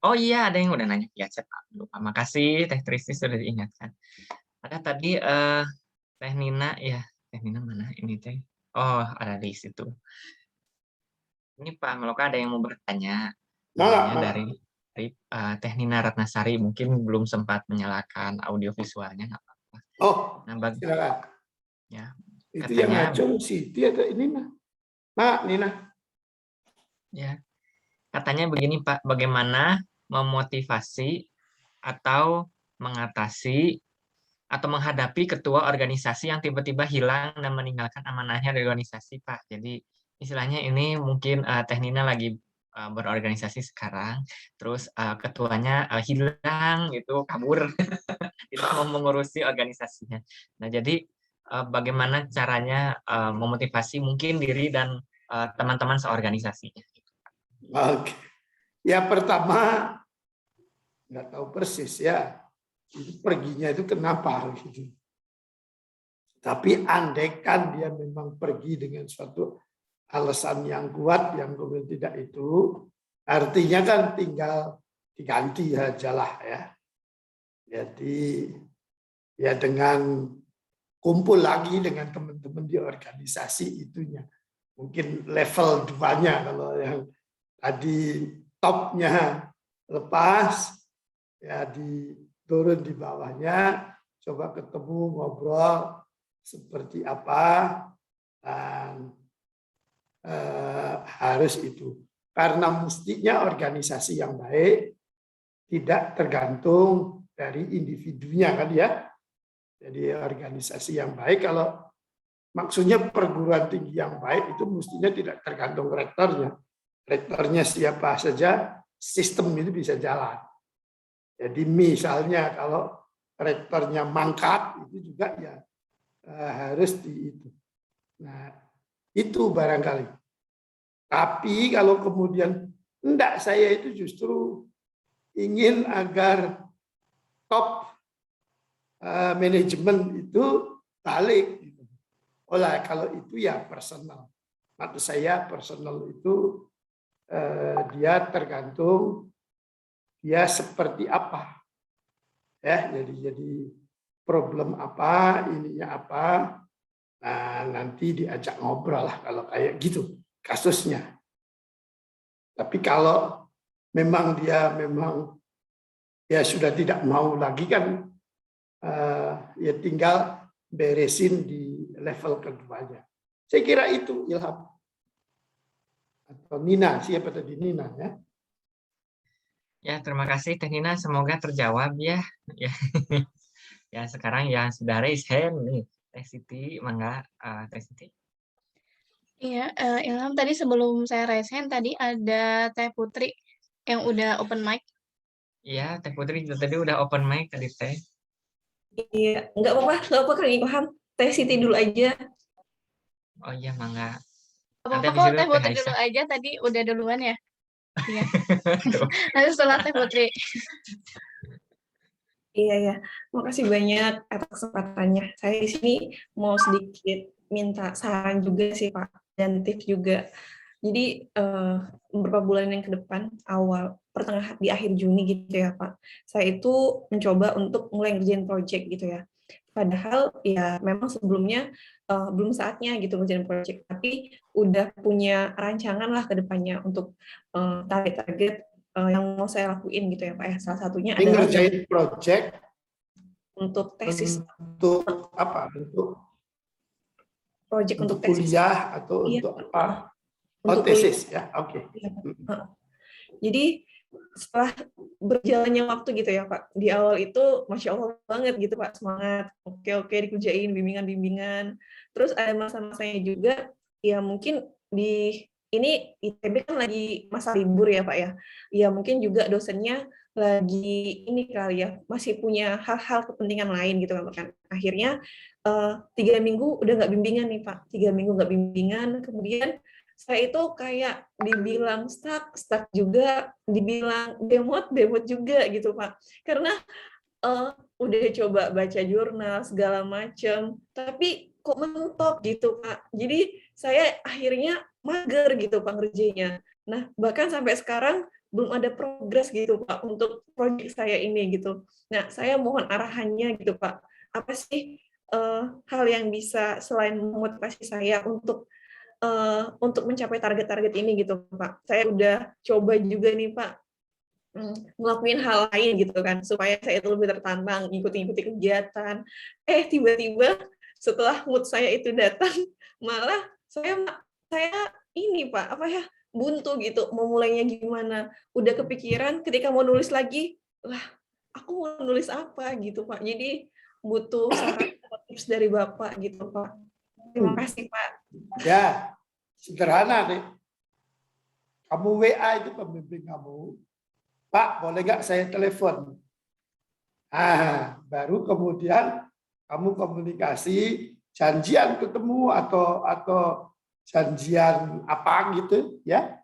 Speaker 1: Oh iya, ada yang udah nanya. Ya, saya lupa. Makasih Teh Trisi sudah diingatkan. Ada tadi Teh Nina ya. Teh Nina mana ini Teh? Oh, ada di situ. Ini Pak Maloka ada yang mau bertanya. Dari Teh Nina Ratnasari, mungkin belum sempat menyalakan audio visualnya, nggak apa-apa.
Speaker 2: Oh,
Speaker 1: nah,
Speaker 2: silakan.
Speaker 1: Ya,
Speaker 2: itu yang ngacung Siti atau ini Nina?
Speaker 1: Ya, katanya begini Pak, bagaimana memotivasi atau mengatasi atau menghadapi ketua organisasi yang tiba-tiba hilang dan meninggalkan amanahnya dari organisasi Pak. Jadi istilahnya ini mungkin Teh Nina lagi berorganisasi sekarang, terus ketuanya hilang gitu, kabur, tidak mau mengurusi organisasinya. Nah jadi bagaimana caranya memotivasi mungkin diri dan teman-teman seorganisasinya?
Speaker 2: Oke. Ya pertama nggak tahu persis ya, itu perginya itu kenapa gitu. Tapi andaikan dia memang pergi dengan suatu alasan yang kuat, yang kemudian tidak itu, artinya kan tinggal diganti aja lah ya. Jadi ya dengan kumpul lagi dengan teman-teman di organisasi itunya. Mungkin level 2-nya kalau yang tadi topnya lepas, ya turun di bawahnya, coba ketemu ngobrol seperti apa, dan harus itu. Karena mestinya organisasi yang baik tidak tergantung dari individunya kan ya. Jadi organisasi yang baik, kalau maksudnya perguruan tinggi yang baik itu mestinya tidak tergantung rektornya. Rektornya siapa saja, sistem itu bisa jalan. Jadi misalnya kalau rektornya mangkat, itu juga ya harus di itu. Nah, itu barangkali. Tapi kalau kemudian enggak, saya itu justru ingin agar top manajemen itu balik. Oleh kalau itu ya personal. Maksud saya personal itu dia tergantung dia seperti apa. Ya, jadi problem apa, ininya apa. Nah, nanti diajak ngobrol lah kalau kayak gitu kasusnya. Tapi kalau memang dia ya sudah tidak mau lagi kan, ya tinggal beresin di level keduanya. Saya kira itu Ilham. Atau Nina, siapa tadi Nina ya?
Speaker 1: Ya, terima kasih Teh Nina, semoga terjawab ya. Ya, ya sekarang yang sudah raise hand nih, Teh Siti, mangga Teh Siti.
Speaker 3: Iya, Ilham, tadi sebelum saya raise hand, tadi ada Teh Putri yang udah open mic.
Speaker 1: Iya, Teh Putri tadi udah open mic tadi Teh.
Speaker 6: Iya, nggak apa-apa Kang Ilham. Teh Siti dulu aja.
Speaker 1: Oh iya, mangga.
Speaker 3: Apa-apa
Speaker 1: Nanti habis
Speaker 3: kok
Speaker 1: itu
Speaker 3: Teh
Speaker 1: Teh
Speaker 3: Putri dulu
Speaker 1: Aisyah.
Speaker 3: aja, tadi udah duluan ya. Iya. Nanti setelah Teh Putri.
Speaker 6: Iya ya, makasih banyak atas kesempatannya. Saya di sini mau sedikit minta saran juga sih Pak, dan tips juga. Jadi beberapa bulan yang ke depan, pertengahan di akhir Juni gitu ya Pak, saya itu mencoba untuk mulai ngerjain project gitu ya. Padahal ya memang sebelumnya belum saatnya gitu ngerjain project, tapi udah punya rancangan lah ke depannya untuk target-target yang mau saya lakuin gitu ya Pak ya. Salah satunya
Speaker 2: Ini
Speaker 6: adalah
Speaker 2: ngerjain project
Speaker 6: untuk tesis,
Speaker 2: untuk apa? Untuk
Speaker 6: project untuk tesis.
Speaker 2: kuliah atau
Speaker 6: Iya,
Speaker 2: untuk apa?
Speaker 6: untuk
Speaker 2: tesis ya, oke.
Speaker 6: Iya, Pak. Jadi setelah berjalannya waktu gitu ya Pak, di awal itu Masya Allah banget gitu Pak, semangat, oke dikerjain bimbingan-bimbingan, terus ada masa-masanya juga, ya mungkin ini ITB kan lagi masa libur ya Pak ya, ya mungkin juga dosennya lagi ini kali ya, masih punya hal-hal kepentingan lain gitu kan, akhirnya 3 minggu udah nggak bimbingan nih Pak, 3 minggu nggak bimbingan, kemudian saya itu kayak dibilang stuck juga, dibilang demot juga gitu Pak. Karena udah coba baca jurnal segala macam, tapi kok mentok gitu Pak. Jadi saya akhirnya mager gitu Pak ngerjainnya. Nah bahkan sampai sekarang belum ada progres gitu Pak untuk proyek saya ini gitu. Nah saya mohon arahannya gitu Pak. Apa sih hal yang bisa selain memotivasi saya untuk mencapai target-target ini gitu Pak. Saya udah coba juga nih Pak ngelakuin hal lain gitu kan supaya saya itu lebih tertantang, ngikuti kegiatan. Tiba-tiba setelah mood saya itu datang malah saya ini Pak, buntu gitu, mau mulainya gimana. Udah kepikiran ketika mau nulis lagi, lah aku mau nulis apa gitu Pak. Jadi butuh saran atau tips dari Bapak gitu Pak. Terima kasih Pak.
Speaker 2: Ya, sederhana nih. Kamu WA itu pembimbing kamu. Pak, boleh nggak saya telepon? Baru kemudian kamu komunikasi, janjian ketemu atau janjian apa gitu ya.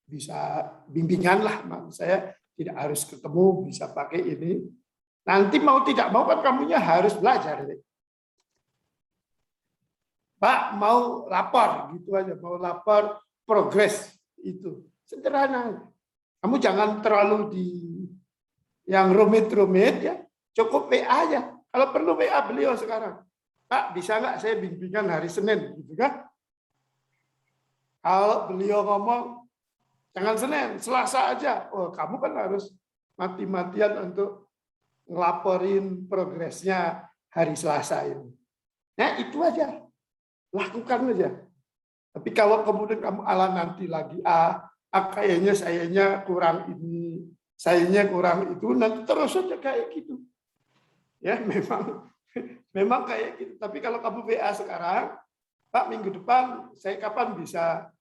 Speaker 2: Bisa bimbingan lah, maksud saya tidak harus ketemu, bisa pakai ini. Nanti mau tidak mau kan kamunya harus belajar. Pak mau lapor gitu aja, mau lapor progres itu sederhana. Kamu jangan terlalu di yang rumit-rumit ya. cukup WA aja. Kalau perlu WA beliau sekarang. Pak, bisa nggak saya bimbingan hari Senin? Gitu kan? Kalau beliau ngomong, jangan Senin, Selasa aja. Oh, kamu kan harus mati-matian untuk ngelaporin progresnya hari Selasa ini. Nah, itu aja. Lakukan aja. Tapi kalau kemudian kamu ala nanti lagi, kayaknya sayanya kurang ini, sayanya kurang itu, nanti terus aja kayak gitu. Ya, memang kayak gitu. Tapi kalau kamu WA sekarang, Pak, minggu depan saya kapan bisa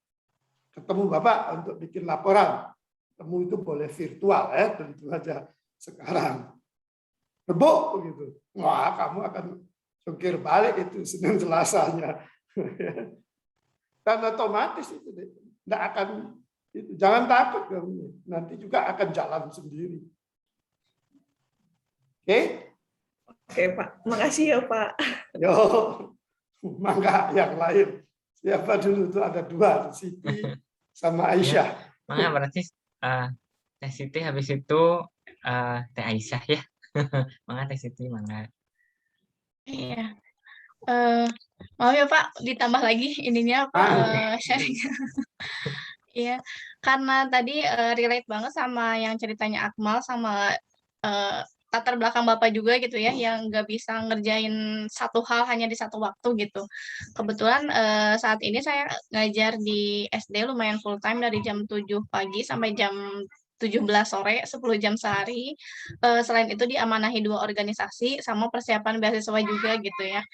Speaker 2: ketemu Bapak untuk bikin laporan? Ketemu itu boleh virtual ya, tentu saja sekarang. Rebuk begitu. Wah, kamu akan jungkir balik itu Senin Selasanya. Dan otomatis itu tidak akan itu. Jangan takut kamu. Nanti juga akan jalan sendiri. Oke?
Speaker 6: Oke, Pak. Makasih ya, Pak.
Speaker 2: Yo, mangga yang lain. Siapa dulu tuh ada dua, Siti sama Aisyah.
Speaker 1: Mangga berarti Teh Siti habis itu Teh Aisyah ya. Mangga Teh Siti, mangga.
Speaker 3: Iya. Mau ya Pak, ditambah lagi ininya sharingnya. Iya, karena tadi relate banget sama yang ceritanya Akmal sama latar belakang Bapak juga gitu ya, yang nggak bisa ngerjain satu hal hanya di satu waktu gitu. Kebetulan saat ini saya ngajar di SD lumayan full time dari jam 7 pagi sampai jam 17 sore, 10 jam sehari. Selain itu diamanahi 2 organisasi sama persiapan beasiswa juga gitu ya.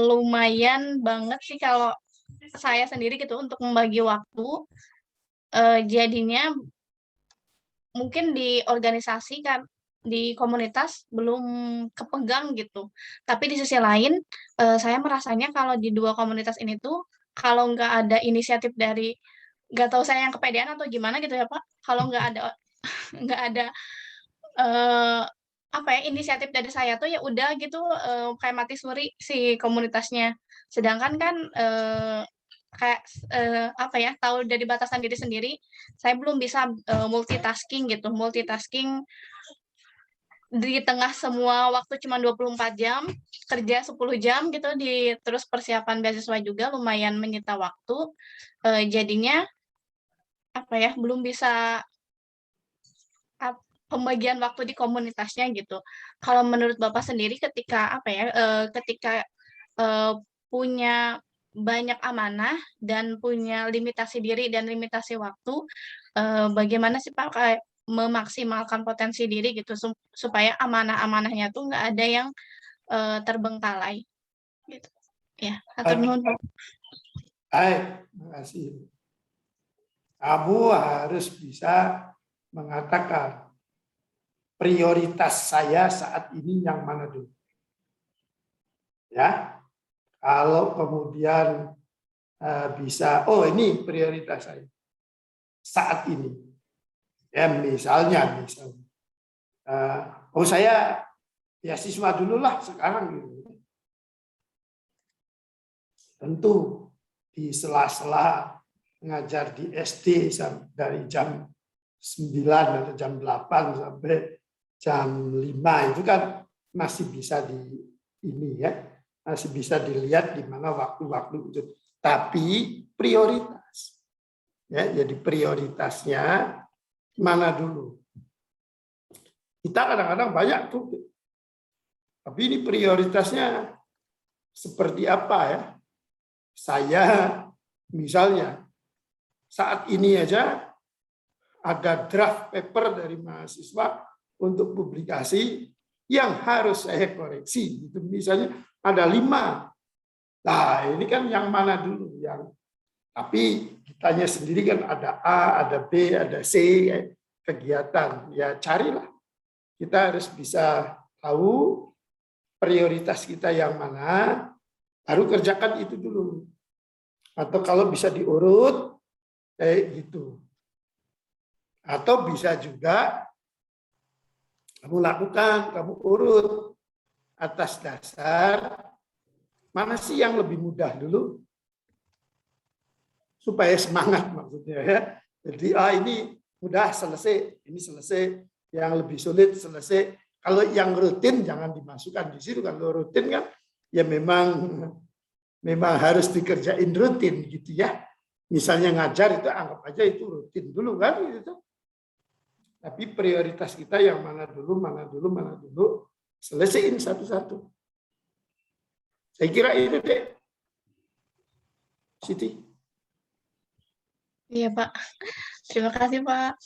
Speaker 3: Lumayan banget sih kalau saya sendiri gitu untuk membagi waktu. Jadinya mungkin di organisasi kan, di komunitas belum kepegang gitu. Tapi di sisi lain, saya merasanya kalau di 2 komunitas ini tuh, kalau nggak ada inisiatif dari, nggak tahu saya yang kepedean atau gimana gitu ya Pak, kalau nggak ada nggak ada inisiatif dari saya tuh ya udah gitu, kayak mati suri si komunitasnya. Sedangkan kan kayak tahu dari batasan diri sendiri, saya belum bisa multitasking gitu. Multitasking di tengah semua waktu cuma 24 jam, kerja 10 jam gitu, terus persiapan beasiswa juga lumayan menyita waktu. Jadinya belum bisa pembagian waktu di komunitasnya gitu. Kalau menurut Bapak sendiri ketika ketika punya banyak amanah dan punya limitasi diri dan limitasi waktu, bagaimana sih Pak kayak memaksimalkan potensi diri gitu supaya amanah-amanahnya tuh nggak ada yang terbengkalai gitu. Ya, hatur nuhun Pak.
Speaker 2: Baik, terima kasih. Kamu harus bisa mengatakan prioritas saya saat ini yang mana dulu. Ya, kalau kemudian bisa, ini prioritas saya saat ini. Ya, misalnya, saya beasiswa dulu lah sekarang gitu. Tentu di sela-sela ngajar di SD dari jam 9 atau jam 8 sampai jam 5 itu kan masih bisa masih bisa dilihat di mana waktu-waktu itu. Tapi prioritas. Ya, jadi prioritasnya mana dulu. Kita kadang-kadang banyak tuh. Tapi ini prioritasnya seperti apa ya? Saya misalnya saat ini aja ada draft paper dari mahasiswa untuk publikasi yang harus saya koreksi. Itu misalnya ada 5. Nah, ini kan yang mana dulu? Tapi kitanya sendiri kan ada A, ada B, ada C kegiatan. Ya carilah. Kita harus bisa tahu prioritas kita yang mana, baru kerjakan itu dulu. Atau kalau bisa diurut, kayak gitu. Atau bisa juga kamu lakukan, kamu urut atas dasar mana sih yang lebih mudah dulu, supaya semangat maksudnya ya. Jadi ini mudah selesai, ini selesai, yang lebih sulit selesai. Kalau yang rutin jangan dimasukkan di situ. Kalau rutin kan ya memang harus dikerjain rutin gitu ya. Misalnya ngajar itu anggap aja itu rutin dulu kan gitu. Tapi prioritas kita yang mana dulu, selesaiin satu-satu. Saya kira itu deh, Siti.
Speaker 3: Iya, Pak. Terima kasih, Pak.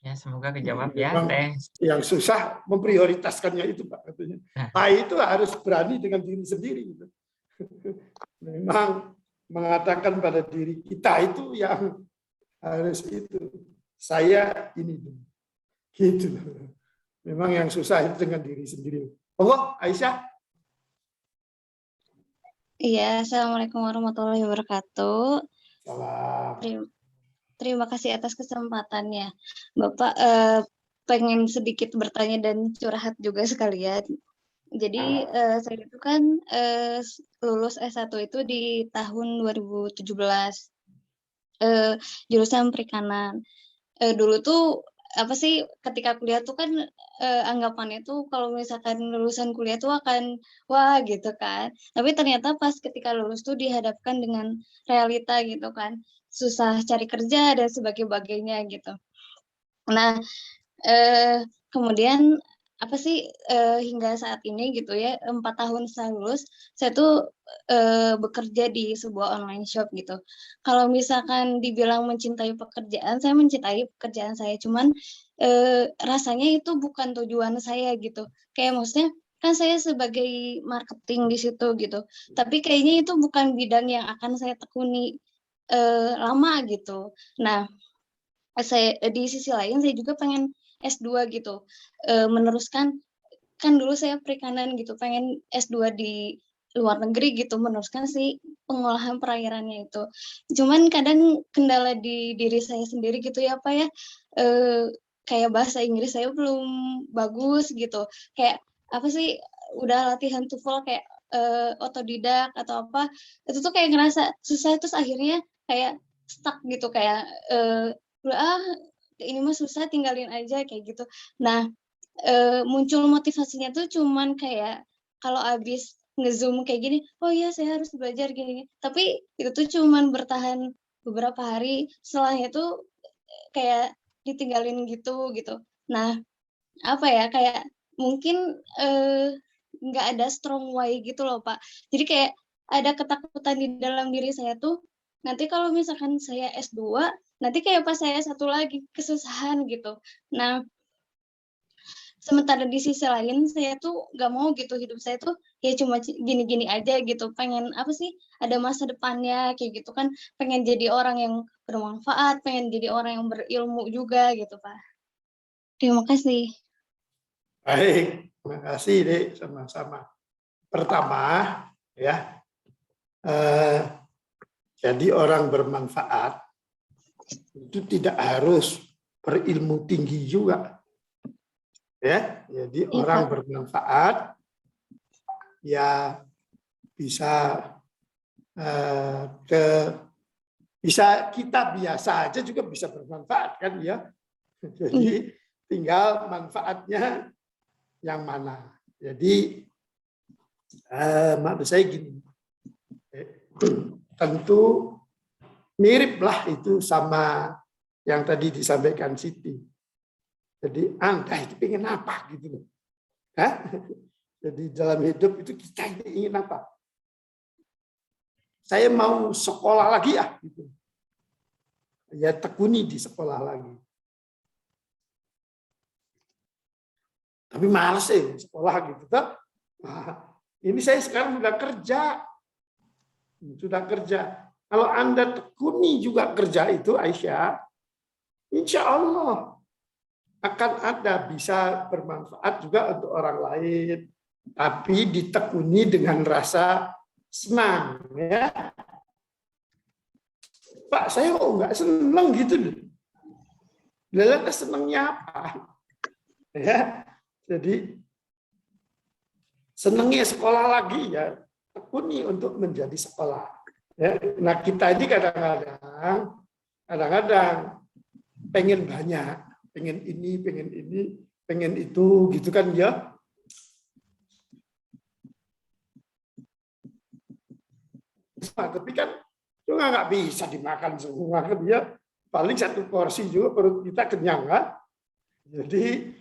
Speaker 1: Ya, semoga kejawab ya,
Speaker 2: Memang
Speaker 1: Teh.
Speaker 2: yang susah memprioritaskannya itu, Pak, katanya. Nah, itu harus berani dengan diri sendiri. Gitu. Memang mengatakan pada diri kita itu yang harus itu. Saya ini gitu. Memang yang susah itu dengan diri sendiri. Oh, Aisyah.
Speaker 7: Iya, Assalamualaikum warahmatullahi wabarakatuh.
Speaker 2: Salam.
Speaker 7: Terima kasih atas kesempatannya. Bapak pengen sedikit bertanya dan curhat juga sekalian. Jadi saya itu kan lulus S1 itu di tahun 2017. Jurusan perikanan. Dulu tuh apa sih ketika kuliah tuh kan anggapannya tuh kalau misalkan lulusan kuliah tuh akan wah gitu kan. Tapi ternyata pas ketika lulus tuh dihadapkan dengan realita gitu kan. Susah cari kerja dan sebagainya gitu. Nah, kemudian apa sih hingga saat ini gitu ya 4 tahun setelah lulus saya tuh bekerja di sebuah online shop gitu. Kalau misalkan dibilang mencintai pekerjaan, saya mencintai pekerjaan saya, cuman rasanya itu bukan tujuan saya gitu. Kayak maksudnya kan saya sebagai marketing di situ gitu, tapi kayaknya itu bukan bidang yang akan saya tekuni lama gitu. Nah, saya di sisi lain saya juga pengen S2 gitu, meneruskan kan dulu saya perikanan gitu, pengen S2 di luar negeri gitu, meneruskan si pengolahan perairannya itu. Cuman kadang kendala di diri saya sendiri gitu ya Pak ya, kayak bahasa Inggris saya belum bagus gitu, kayak apa sih udah latihan TOEFL kayak otodidak atau apa, itu tuh kayak ngerasa susah terus akhirnya kayak stuck gitu kayak ini mah susah tinggalin aja kayak gitu. Nah, muncul motivasinya tuh cuman kayak kalau abis nge-zoom kayak gini, oh iya saya harus belajar gini. Tapi itu tuh cuman bertahan beberapa hari, setelahnya tuh kayak ditinggalin gitu. Nah, apa ya kayak mungkin nggak ada strong why gitu loh Pak. Jadi kayak ada ketakutan di dalam diri saya tuh nanti kalau misalkan saya S2 nanti kayak pas saya satu lagi kesusahan gitu. Nah, sementara di sisi lain saya tuh nggak mau gitu hidup saya tuh ya cuma gini-gini aja gitu. Pengen apa sih ada masa depannya kayak gitu kan. Pengen jadi orang yang bermanfaat, pengen jadi orang yang berilmu juga gitu Pak. Terima kasih.
Speaker 2: Baik, terima kasih Dek, sama-sama. Pertama, ya, jadi orang bermanfaat itu tidak harus berilmu tinggi juga, ya. Jadi orang bermanfaat ya bisa bisa kita biasa aja juga bisa bermanfaat kan ya. Jadi tinggal manfaatnya yang mana. Jadi maksud saya gini, tentu miriplah itu sama yang tadi disampaikan Siti. Jadi Anda itu ingin apa gitu loh. Jadi dalam hidup itu kita ini ingin apa? Saya mau sekolah lagi ya gitu. Ya tekuni di sekolah lagi. Tapi males sekolah gitu. Nah, ini saya sekarang sudah kerja. Kalau Anda tekuni juga kerja itu, Aisyah, insya Allah akan ada bisa bermanfaat juga untuk orang lain. Tapi ditekuni dengan rasa senang. Ya. Pak, saya kok nggak senang gitu. Lalu senangnya apa? Ya. Jadi senangnya sekolah lagi ya, tekuni untuk menjadi sekolah. Ya, nah kita ini kadang-kadang pengen banyak, pengen ini, pengen itu gitu kan ya. Tapi kan juga nggak bisa dimakan semua kan ya. Paling satu porsi juga perut kita kenyang kan. Jadi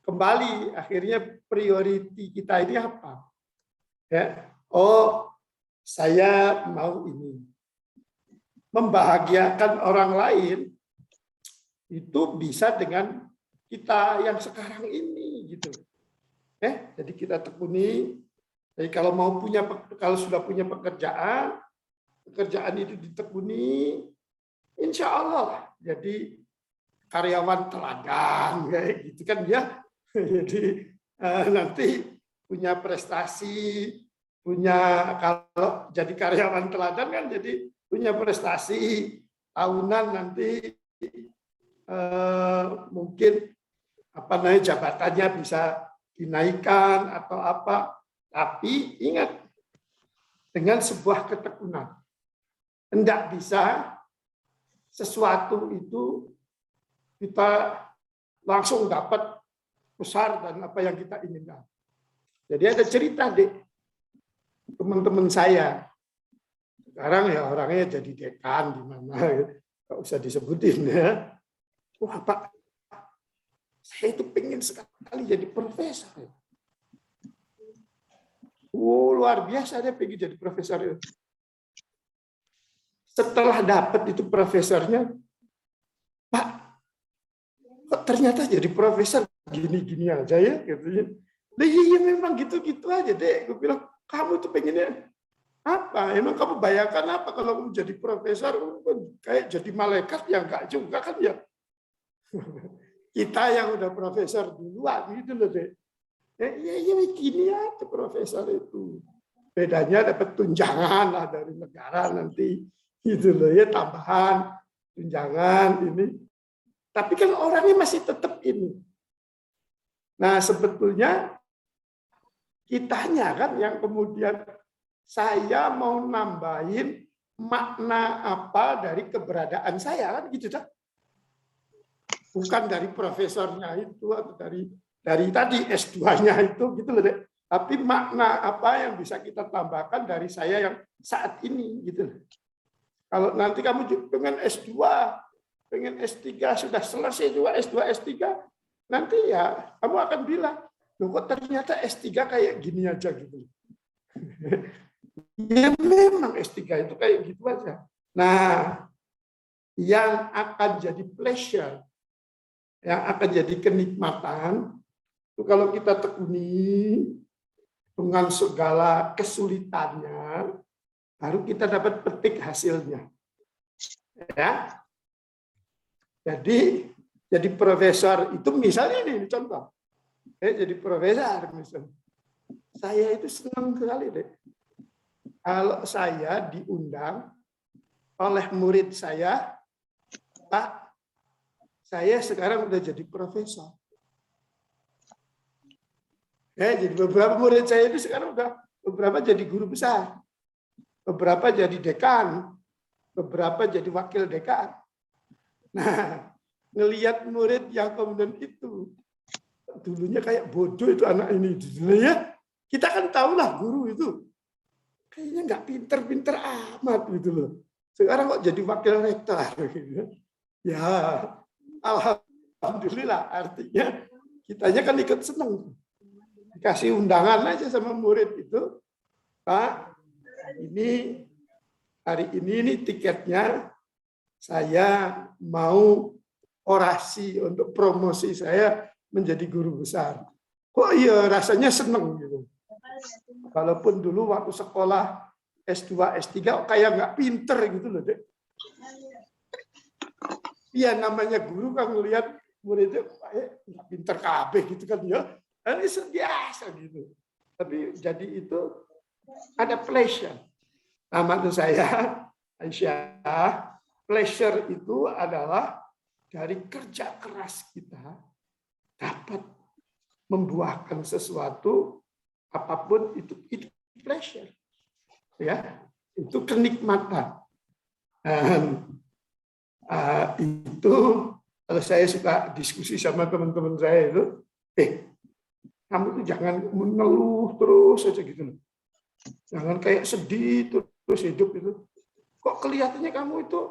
Speaker 2: kembali akhirnya prioriti kita ini apa? Ya, oh saya mau ini membahagiakan orang lain itu bisa dengan kita yang sekarang ini gitu. Jadi kita tekuni. Jadi kalau sudah punya pekerjaan itu ditekuni, insya Allah jadi karyawan teladan kayak gitu kan ya. Jadi nanti punya prestasi, kalau jadi karyawan teladan kan jadi punya prestasi tahunan nanti mungkin jabatannya bisa dinaikkan atau apa. Tapi ingat, dengan sebuah ketekunan, tidak bisa sesuatu itu kita langsung dapat besar dan apa yang kita inginkan. Jadi ada cerita deh, teman-teman saya. Sekarang ya orangnya jadi dekan di mana, nggak usah disebutin ya. Wah Pak, saya itu pengen sekali jadi profesor. Luar biasa dia pengen jadi profesor. Setelah dapat itu profesornya, Pak, kok ternyata jadi profesor gini-gini aja ya, gitu. Iya memang gitu-gitu aja deh. Gue bilang, kamu tuh pengennya apa? Emang kamu bayangkan apa kalau kamu jadi profesor? Kayak jadi malaikat ya enggak juga kan ya. Kita yang udah profesor duluan gitu loh deh. Iya gini aja profesor itu. Bedanya dapat tunjangan lah dari negara nanti. Gitu loh ya, tambahan tunjangan ini. Tapi kan orangnya masih tetap ini. Nah sebetulnya kitanya kan yang kemudian saya mau nambahin makna apa dari keberadaan saya kan gitu kan. Bukan dari profesornya itu atau dari tadi S2-nya itu gitu loh deh. Tapi makna apa yang bisa kita tambahkan dari saya yang saat ini gitu loh. Kalau nanti kamu pengen S2, pengen S3 sudah selesai juga S2, S3, nanti ya kamu akan bilang, loh kok ternyata S3 kayak gini aja gitu. Ya memang S3 itu kayak gitu aja. Nah, yang akan jadi pleasure, yang akan jadi kenikmatan, itu kalau kita tekuni dengan segala kesulitannya, baru kita dapat petik hasilnya. Ya. Jadi profesor itu misalnya ini contoh. Jadi profesor misalnya. Saya itu senang sekali deh. Kalau saya diundang oleh murid saya, Pak, saya sekarang udah jadi profesor. Jadi beberapa murid saya itu sekarang udah beberapa jadi guru besar, beberapa jadi dekan, beberapa jadi wakil dekan. Nah, ngelihat murid yang kemudian itu dulunya kayak bodoh itu anak ini dulu ya. Kita kan tahu lah guru itu kayaknya nggak pinter-pinter amat gitu loh. Sekarang kok jadi wakil rektor gitu. Ya, alhamdulillah artinya kitanya kan ikut seneng. Dikasih undangan aja sama murid itu, Pak, ini hari ini tiketnya saya mau orasi untuk promosi saya menjadi guru besar. Kok iya rasanya seneng gitu. Walaupun dulu waktu sekolah S2, S3 kayak nggak pinter gitu loh, Dek. Iya namanya guru kan ngelihat muridnya nggak pinter kabeh gitu kan ya. Ini biasa gitu. Tapi jadi itu ada pleasure. Nah, maksud saya, Aisyah, pleasure itu adalah dari kerja keras kita dapat membuahkan sesuatu apapun itu pleasure. Ya, itu kenikmatan. Dan itu Kalau saya suka diskusi sama teman-teman saya itu, kamu tuh jangan mengeluh terus aja gitu loh. Jangan kayak sedih terus hidup itu. Kok kelihatannya kamu itu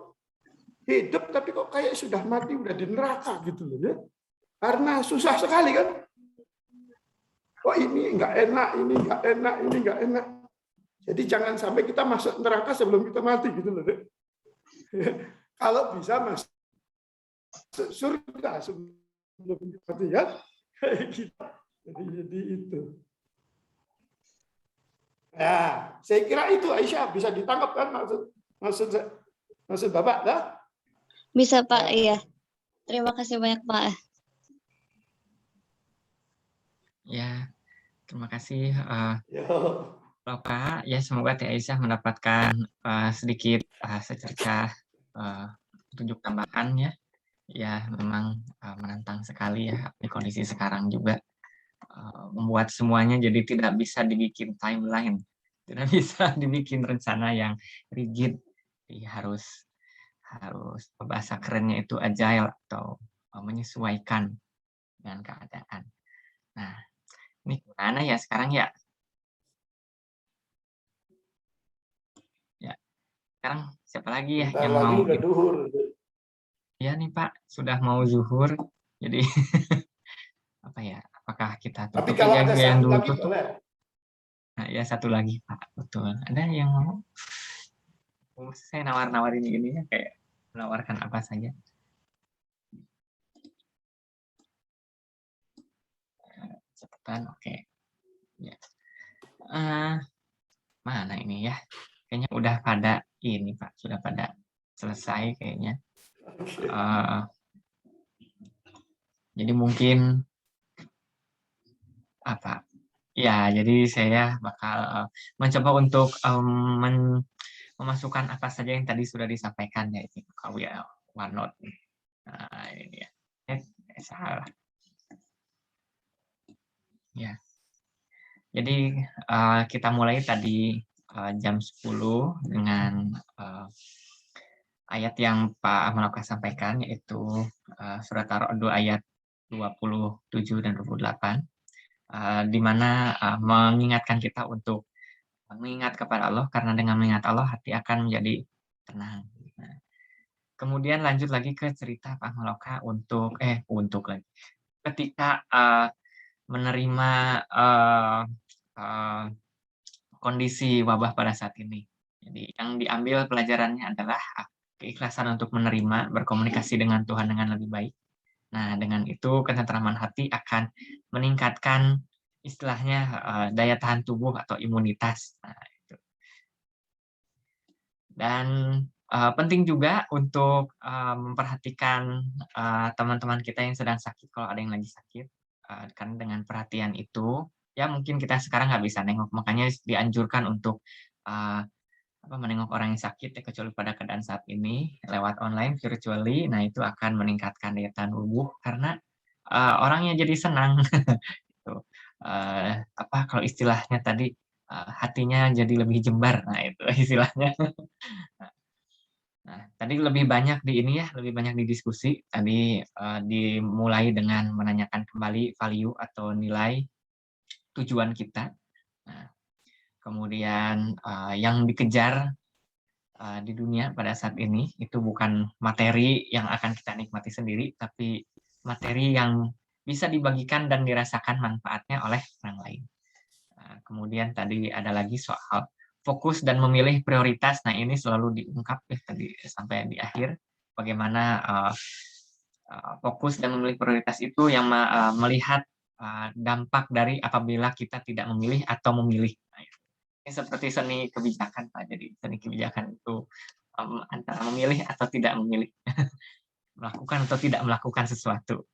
Speaker 2: hidup tapi kok kayak sudah mati, udah di neraka gitu loh ya. Karena susah sekali kan. Kok ini nggak enak, ini nggak enak, ini nggak enak. Jadi jangan sampai kita masuk neraka sebelum kita mati gitu loh. Kalau bisa masuk surga sebelum kita mati ya. Jadi itu. Ya, saya kira itu Aisyah bisa ditangkap kan maksud Bapak dah?
Speaker 7: Bisa Pak, iya. Terima kasih banyak Pak.
Speaker 1: Ya, terima kasih
Speaker 2: Yo.
Speaker 1: Bapak. Ya, semoga Teh Aisyah mendapatkan sedikit secercah petunjuk tambahan ya. Ya, memang menantang sekali ya di kondisi sekarang juga. Membuat semuanya jadi tidak bisa dibikin timeline, tidak bisa dibikin rencana yang rigid. Jadi harus bahasa kerennya itu agile atau menyesuaikan dengan keadaan. Nah, ini gimana ya sekarang ya? Ya, sekarang siapa lagi ya
Speaker 2: Bentar
Speaker 1: yang
Speaker 2: lagi
Speaker 1: mau?
Speaker 2: udah duhur.
Speaker 1: Ya nih Pak, sudah mau zuhur. Jadi apa ya? Apakah kita
Speaker 2: Tapi
Speaker 1: tutup
Speaker 2: kalau
Speaker 1: ya
Speaker 2: ada
Speaker 1: yang
Speaker 2: satu
Speaker 1: dulu
Speaker 2: lagi
Speaker 1: tutup?
Speaker 2: boleh.
Speaker 1: Nah, ya satu lagi Pak, betul. Ada yang mau? Saya nawar-nawarin gini ya, kayak menawarkan apa saja. Cepetan, oke. Ya. Mana ini ya? Kayaknya udah pada ini Pak, sudah pada selesai kayaknya. Jadi mungkin apa? Ya, jadi saya bakal mencoba untuk memasukkan apa saja yang tadi sudah disampaikan ya, itu kalau ya OneNote. Nah, ini ya. Salah. Ya. Jadi kita mulai tadi jam 10 dengan ayat yang Pak Ahmad sampaikan, yaitu surat Ar-Ra'd ayat 27 dan 28, di mana mengingatkan kita untuk mengingat kepada Allah, karena dengan mengingat Allah hati akan menjadi tenang. Nah, kemudian lanjut lagi ke cerita Pak Maloka untuk lagi ketika menerima kondisi wabah pada saat ini. Jadi yang diambil pelajarannya adalah keikhlasan untuk menerima, berkomunikasi dengan Tuhan dengan lebih baik. Nah, dengan itu ketentraman hati akan meningkatkan istilahnya daya tahan tubuh atau imunitas. Nah, itu. Dan penting juga untuk memperhatikan teman-teman kita yang sedang sakit, kalau ada yang lagi sakit. Karena dengan perhatian itu, ya mungkin kita sekarang nggak bisa nengok, makanya dianjurkan untuk menengok orang yang sakit, ya, kecuali pada keadaan saat ini lewat online virtually. Nah, itu akan meningkatkan daya tahan tubuh karena orangnya jadi senang. Gitu. Kalau istilahnya tadi hatinya jadi lebih jembar. Nah, itu istilahnya. Nah, tadi lebih banyak lebih banyak di diskusi. Tadi dimulai dengan menanyakan kembali value atau nilai tujuan kita. Nah, kemudian yang dikejar di dunia pada saat ini itu bukan materi yang akan kita nikmati sendiri, tapi materi yang bisa dibagikan dan dirasakan manfaatnya oleh orang lain. Kemudian tadi ada lagi soal fokus dan memilih prioritas. Nah, ini selalu diungkap tadi sampai di akhir, bagaimana fokus dan memilih prioritas itu yang melihat dampak dari apabila kita tidak memilih atau memilih. Nah, ini seperti seni kebijakan Pak. Jadi seni kebijakan itu antara memilih atau tidak memilih, melakukan atau tidak melakukan sesuatu.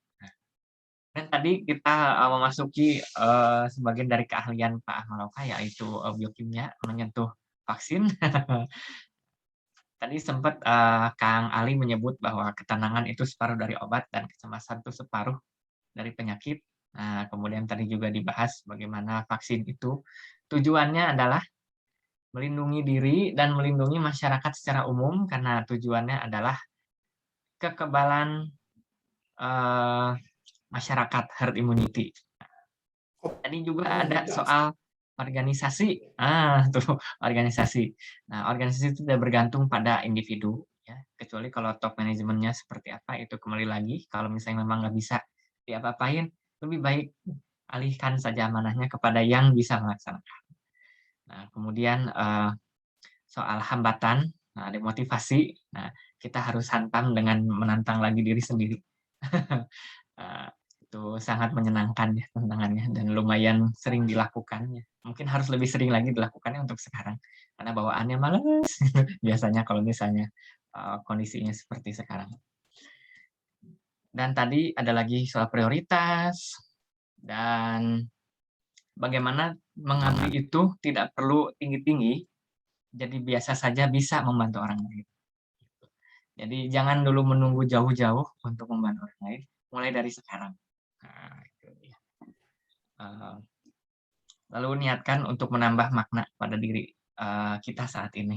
Speaker 1: Dan tadi kita memasuki sebagian dari keahlian Pak Ahmad, yaitu biokimia menyentuh vaksin. Tadi sempat Kang Ali menyebut bahwa ketenangan itu separuh dari obat dan kecemasan itu separuh dari penyakit. Nah, kemudian tadi juga dibahas bagaimana vaksin itu tujuannya adalah melindungi diri dan melindungi masyarakat secara umum, karena tujuannya adalah kekebalan masyarakat herd immunity. Tadi juga ada soal organisasi. Tuh organisasi. Nah, organisasi itu tidak bergantung pada individu, ya. Kecuali kalau top manajemennya seperti apa, itu kembali lagi. Kalau misalnya memang nggak bisa diapa-apain, lebih baik alihkan saja amanahnya kepada yang bisa melaksanakan. Nah, kemudian soal hambatan, demotivasi. Nah, kita harus hantam dengan menantang lagi diri sendiri. Itu sangat menyenangkan ya tantangannya dan lumayan sering dilakukan ya. Mungkin harus lebih sering lagi dilakukannya untuk sekarang karena bawaannya males biasanya kalau misalnya kondisinya seperti sekarang. Dan tadi ada lagi soal prioritas dan bagaimana mengambil itu tidak perlu tinggi-tinggi, jadi biasa saja bisa membantu orang lain. Jadi jangan dulu menunggu jauh-jauh untuk membantu orang lain, mulai dari sekarang. Nah, itu dia. Lalu niatkan untuk menambah makna pada diri kita saat ini.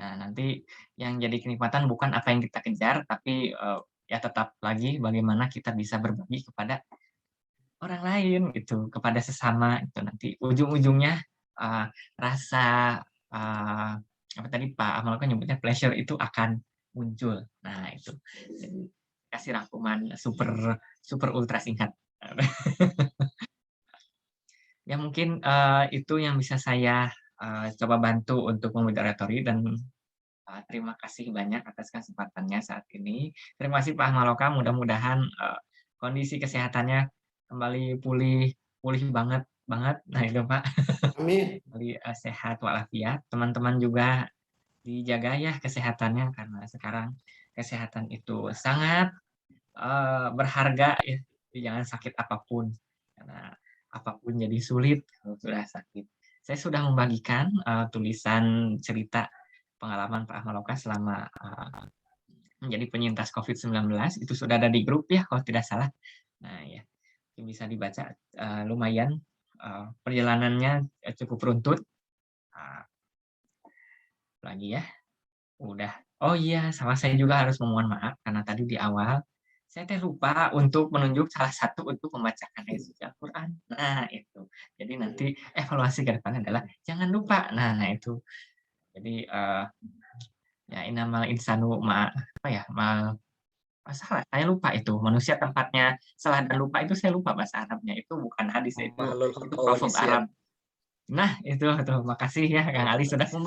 Speaker 1: Nah, nanti yang jadi kenikmatan bukan apa yang kita kejar, tapi ya tetap lagi bagaimana kita bisa berbagi kepada orang lain gitu, kepada sesama itu nanti ujung-ujungnya rasa apa tadi Pak Amal kan nyebutnya pleasure itu akan muncul. Nah, itu. Jadi, kasih rangkuman super ultra singkat. Ya mungkin itu yang bisa saya coba bantu untuk memoderatori dan terima kasih banyak atas kesempatannya saat ini. Terima kasih Pak Maloka, mudah-mudahan kondisi kesehatannya kembali pulih banget. Nah itu Pak.
Speaker 2: Amin.
Speaker 1: Kembali sehat walafiat. Teman-teman juga dijaga ya kesehatannya karena sekarang kesehatan itu sangat berharga ya. Jangan sakit apapun karena apapun jadi sulit kalau sudah sakit. Saya sudah membagikan tulisan cerita pengalaman Pak Maloka selama menjadi penyintas COVID-19. Itu sudah ada di grup ya kalau tidak salah. Nah ya, itu bisa dibaca lumayan. Perjalanannya cukup runtut. Lagi ya, udah. Oh iya, sama saya juga harus memohon maaf karena tadi di awal saya lupa untuk menunjuk salah satu untuk membacakan ayat suci Al-Quran. Nah, itu. Jadi nanti evaluasi ke depan adalah jangan lupa. Nah, itu. Jadi, ya inamal insanu salah, saya lupa itu. Manusia tempatnya salah dan lupa itu saya lupa bahasa Arabnya. Itu bukan hadis, itu proverb Arab. Nah, itu. Makasih ya Kang Ali sudah membantu.